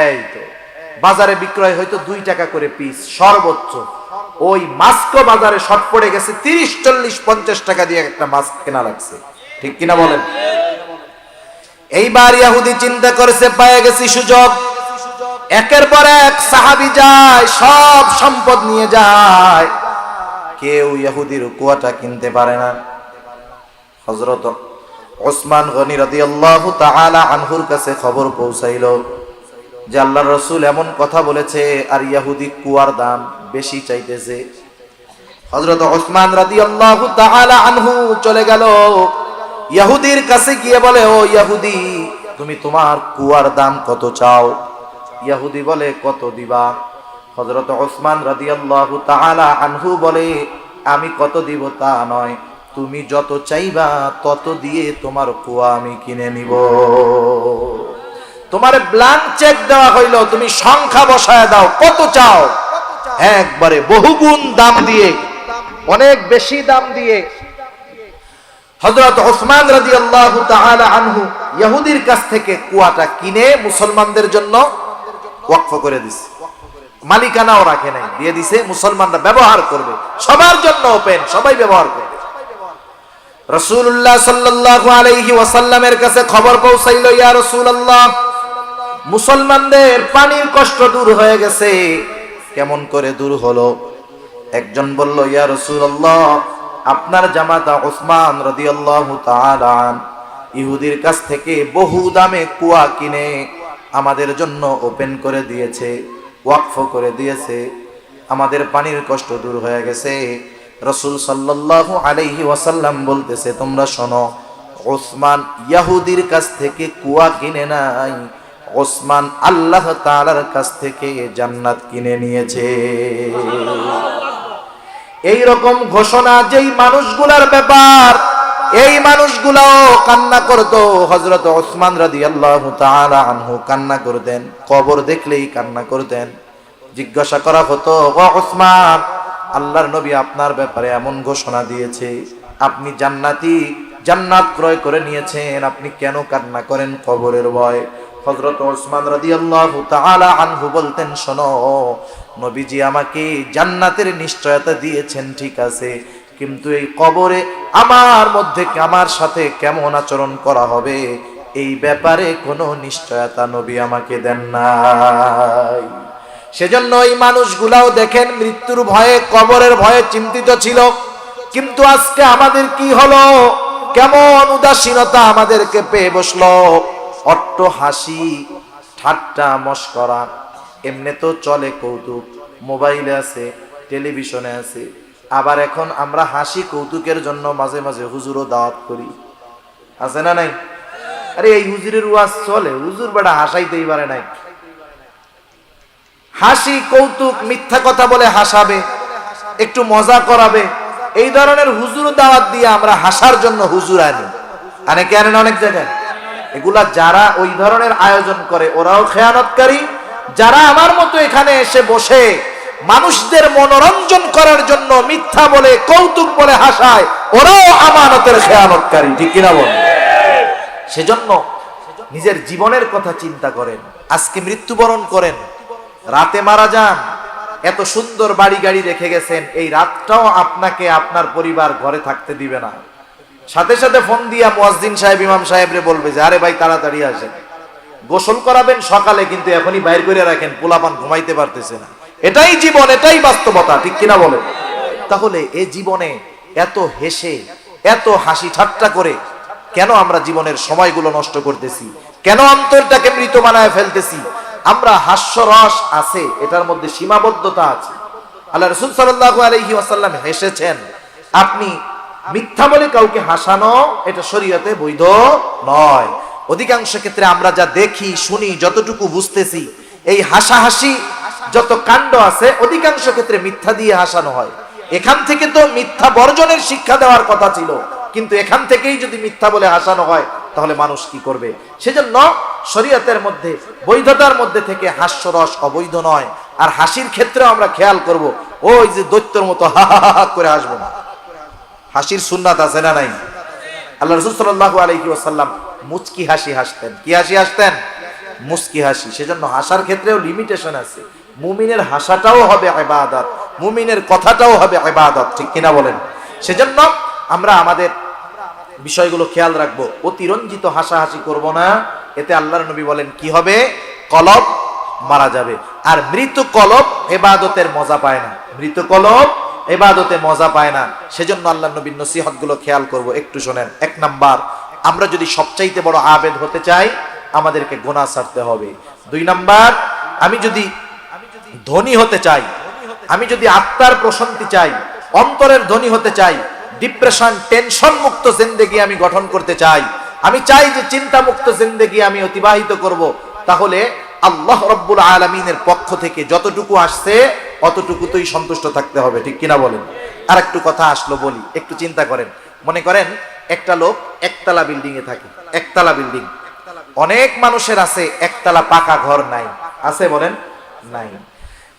এই তো বাজারে বিক্রয় হয়তো 2 টাকা করে পিস সর্বোচ্চ। ওই মাস্ক বাজারে শর্ট পড়ে গেছে, 30, 40, 50 টাকা দিয়ে একটা মাস্ক কেনা লাগছে, ঠিক কিনা বলেন? এইবার ইহুদি চিন্তা করেছে, পেয়ে গেছি সুযোগ। একের পর এক সাহাবী যায়, সব সম্পদ নিয়ে যায়, কেউ ইহুদির কুয়াটা কিনতে পারে না। হযরত ওসমান গনি রাদিয়াল্লাহু তাআলা আনহুর কাছে খবর পৌঁছাইলো যে আল্লাহর রাসূল এমন কথা বলেছে, আর ইহুদি কুয়ার দাম বেশি চাইতেছে। হযরত ওসমান রাদিয়াল্লাহু তাআলা আনহু চলে গেল ইহুদির কাছে, গিয়ে বলে, ও ইহুদি, তুমি তোমার কুয়ার দাম কত চাও? ইহুদি বলে, কত দিবা? হযরত ওসমান রাদিয়াল্লাহু তাআলা আনহু বলে, আমি কত দিব তা নয়, তুমি যত চাইবা তত দিয়ে তোমার কুয়া আমি কিনে নিব। তোমার ব্ল্যাঙ্ক চেক দেওয়া হইল, তুমি সংখ্যা বসায় দাও, কত চাও? একবারে বহুগুণ দাম দিয়ে, অনেক বেশি দাম দিয়ে হযরত ওসমান রাদিয়াল্লাহু তাআলা আনহু ইহুদির কাছ থেকে কুয়াটা কিনে মুসলমানদের জন্য ওয়াকফ করে দিছে। মালিকানাও রাখে নাই, দিয়ে দিছে, মুসলমানরা ব্যবহার করবে, সবার জন্য ওপেন, সবাই ব্যবহার করবে। রাসূলুল্লাহ সাল্লাল্লাহু আলাইহি ওয়াসাল্লামের কাছে খবর পৌঁছাইল, ইয়া রাসূলুল্লাহ, মুসলমানদের পানির কষ্ট দূর হয়ে গেছে। কেমন করে দূর হলো? একজন বলল, ইয়া রাসূলুল্লাহ, আপনার জামাতা ওসমান রাদিয়াল্লাহু তাআলা ইহুদির কাছ থেকে বহু দামে কুয়া কিনে আমাদের জন্য ওপেন করে দিয়েছে, ওয়াকফ করে দিয়েছে, আমাদের পানির কষ্ট দূর হয়ে গেছে। রাসূল সাল্লাল্লাহু আলাইহি ওয়াসাল্লাম বলতেছে, তোমরা শোনো, ওসমান ইহুদির কাছ থেকে কুয়া কিনে নাই, ওসমান আল্লাহ তাআলার কাছ থেকে জান্নাত কিনে নিয়েছে। এই রকম ঘোষণা যেই মানুষগুলার ব্যাপার, এই মানুষগুলাও কান্না করতো। হযরত ওসমান রাদিয়াল্লাহু তাআলা আনহু কান্না করতেন, কবর দেখলেই কান্না করতেন। জিজ্ঞাসা করা হতো, ও ওসমান, আল্লাহর নবী আপনার ব্যাপারে এমন ঘোষণা দিয়েছে, আপনি জান্নাতি, জান্নাত ক্রয় করে নিয়েছেন, আপনি কেন কান্না করেন কবরের ভয়? হযরত ওসমান রাদিয়াল্লাহু তাআলা আনহু বলতেন, শোনো, নবীজি আমাকে জান্নাতের নিশ্চয়তা দিয়েছেন, ঠিক আছে, কিন্তু এই কবরে আমার মধ্যে আমার সাথে কেমন আচরণ করা হবে এই ব্যাপারে কোনো নিশ্চয়তা নবী আমাকে দেন নাই। সেজন্য এই মানুষগুলাও দেখেন মৃত্যুর ভয়ে, কবরের ভয়ে চিন্তিত ছিল। কিন্তু আজকে আমাদের কি হলো? কেমন উদাসীনতা আমাদেরকে পেয়ে বসলো। অট্ট হাসি, ঠাট্টা, মশকরা, এমনি তো চলে কৌতুক, মোবাইলে আছে, টেলিভিশনে আছে, আবার এখন আমরা হাসি কৌতুকের জন্য মাঝে মাঝে হুজুরও দাওয়াত করি, আছে না নাই? আরে এই হুজুরের ওয়াজ চলে, হুজুর বেটা হাসাইতেই পারে নাই। হাসি কৌতুক, মিথ্যা কথা বলে হাসাবে, একটু মজা করাবে, এই ধরনের হুজুর দাওয়াত দিয়ে আমরা হাসার জন্য হুজুর আনি, অনেকে আনেন অনেক জায়গায়। এগুলা যারা ওই ধরনের আয়োজন করে ওরাও খেয়ানতকারী, যারা আমার মতো এখানে এসে বসে মানুষদের মনোরঞ্জন করার জন্য মিথ্যা বলে, কৌতুক বলে হাসায়, ওরাও আমানতের খেয়ানতকারী, ঠিক কিনা বল? সেজন্য নিজের জীবনের কথা চিন্তা করেন। আজকে মৃত্যুবরণ করেন, রাতে মারা যান, এত সুন্দর বাড়ি গাড়ি রেখে গেছেন, এই রাতটাও আপনাকে আপনার পরিবার ঘরে থাকতে দিবে না। সাথে সাথে ফোন দিয়া মুয়াজ্জিন সাহেব, ইমাম সাহেবরে বলবে যে আরে ভাই তাড়াতাড়ি আসেন, গোসল করাবেন সকালে, কিন্তু এখনই বাইর করে রাখেন, পোলাপান ঘুমাইতে পারতেছে না। এটাই জীবন, এটাই বাস্তবতা, ঠিক কিনা বলেন? তাহলে এই জীবনে এত হেসে, এত হাসি ঠাট্টা করে কেন আমরা জীবনের সময়গুলো নষ্ট করতেছি? কেন অন্তরটাকে মৃত বানায় ফেলতেছি? আমরা হাস্যরস আছে, এটার মধ্যে সীমাবদ্ধতা আছে। আল্লাহ রাসূল সাল্লাল্লাহু আলাইহি ওয়াসাল্লাম হেসেছেন। আপনি মিথ্যা বলে কাউকে হাসানো, এটা শরীয়তে বৈধ নয়। অধিকাংশ ক্ষেত্রে আমরা যা দেখি, শুনি, যতটুকু বুঝতেছি, এই হাসাহাসি যত কাণ্ড আছে অধিকাংশ ক্ষেত্রে মিথ্যা দিয়ে হাসানো হয়। এখান থেকে তো মিথ্যা বর্জনের শিক্ষা দেওয়ার কথা ছিল, কিন্তু এখান থেকেই যদি মিথ্যা বলে হাসানো হয় তাহলে মানুষ কি করবে? সেজন্য শরীয়তের মধ্যে বৈধতার মধ্যে থেকে হাস্যরস অবৈধ নয়। আর হাসির ক্ষেত্রে আমরা খেয়াল করব, ওই যে দৈত্যর মতো হা হা হা করে হাসবো না। হাসির সুন্নাত আছে না নাই? আল্লাহ রাসূল সাল্লাল্লাহু আলাইহি ওয়াসাল্লাম মুচকি হাসি হাসতেন। কি হাসি হাসতেন? মুচকি হাসি। সেজন্য হাসার ক্ষেত্রেও লিমিটেশন আছে। মুমিনের হাসাটাও হবে ইবাদত, মুমিনের কথাটাও হবে ইবাদত, ঠিক কিনা বলেন? সেজন্য আমরা আমাদের বিষয়গুলো খেয়াল রাখবো। অতিরঞ্জিত হাসাহাসি করব না, এতে আল্লাহর নবী বলেন কি হবে? কলব মারা যাবে। আর মৃত কলব ইবাদতের মজা পায় না, মৃত কলব ইবাদতে মজা পায় না। সেজন্য আল্লাহর নবীর নসিহতগুলো খেয়াল করব। একটু শোনেন। এক নাম্বার, আমরা যদি সবচাইতে বড় আবেদ হতে চাই আমাদেরকে গুনাহ ছাড়তে হবে। দুই নাম্বার, আমি যদি ধনী হতে চাই, আমি যদি আত্মার প্রশান্তি চাই, অন্তরের ধনী হতে চাই, ডিপ্রেশন টেনশন মুক্ত জিন্দেগি আমি গঠন করতে চাই, আমি চাই যে চিন্তা মুক্ত জিন্দেগি আমি অতিবাহিত করব, তাহলে আল্লাহ রাব্বুল আলামিনের পক্ষ থেকে যতটুকু আসছে অতটুকুতেই সন্তুষ্ট থাকতে হবে, ঠিক কিনা বলেন? আর একটু কথা আসলো বলি, একটু চিন্তা করেন। মনে করেন একটা লোক একতলা বিল্ডিং এ থাকে, একতলা বিল্ডিং। অনেক মানুষের আছে একতলা পাকা ঘর নাই, আছে বলেন? নাই।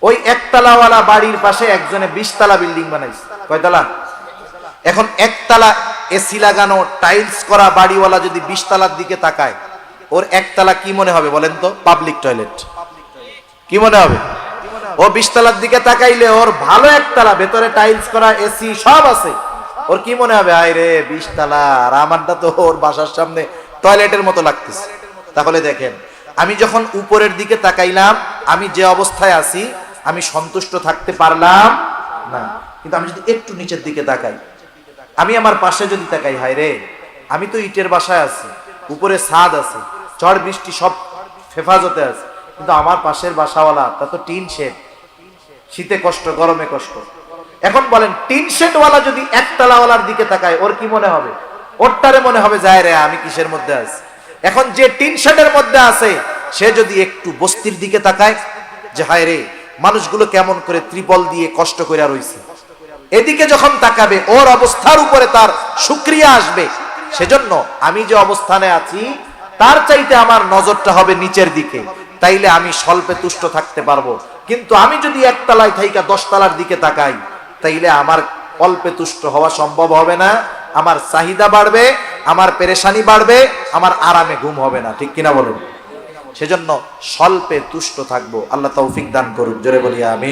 ওই একতলাওয়ালা বাড়ির পাশে একজনে 20 তলা বিল্ডিং বানাইছে। কয়তলা? এখন একতলা এসি লাগানো টাইলস করা বাড়িওয়ালা যদি 20 তলার দিকে তাকায়, ওর একতলা কি মনে হবে বলেন তো? Public toilet. কি মনে হবে? ও 20 তলার দিকে তাকাইলে ওর ভালো একতলা, ভেতরে টাইলস করা, এসি সব আছে, ওর কি মনে হবে? আয় রে 20 তলা, আর আমারটা তো ওর বাসার সামনে টয়লেটের মতো লাগতেছে। তাহলে দেখেন, আমি যখন উপরের দিকে তাকাইলাম, আমি যে অবস্থায় আছি আমি সন্তুষ্ট থাকতে পারলাম না। কিন্তু আমি যদি একটু নিচের দিকে তাকাই, আমি আমার পাশে যদি তাকাই, হায় রে আমি তো ইটের বাসায় আছি, উপরে ছাদ আছে, ঝড় বৃষ্টি সব হেফাজতে আছে, কিন্তু আমার পাশের বাসাওয়ালা তা তো টিন শেড, শীতে কষ্ট, গরমে কষ্ট। এখন বলেন, টিন শেডওয়ালা যদি একতলাওয়ালার দিকে তাকায়, ওর কি মনে হবে? ওরটারে মনে হবে যায় রে আমি কিসের মধ্যে আছি। এখন যে টিন শেডের মধ্যে আছে সে যদি একটু বস্তির দিকে তাকায়, যে হায় রে মানুষগুলো কেমন করে ত্রিপল দিয়ে কষ্ট করে রইছে, এদিকে যখন তাকাবে ওর অবস্থার উপরে তার শুকরিয়া আসবে। সেজন্য আমি যে অবস্থানে আছি তার চাইতে আমার নজরটা হবে নিচের দিকে, তাইলে আমি স্বল্পে তুষ্ট থাকতে পারবো। কিন্তু আমি যদি একতলায় থাইকা 10 তলার দিকে তাকাই, তাইলে আমার অল্পে তুষ্ট হওয়া সম্ভব হবে না, আমার চাহিদা বাড়বে, আমার পেরেশানি বাড়বে, আমার আরামে ঘুম হবে না, ঠিক কিনা বলুন? সেজন্য স্বল্পে তুষ্ট থাকবো। আল্লাহ তৌফিক দান করুন, জোরে বলি আমিন।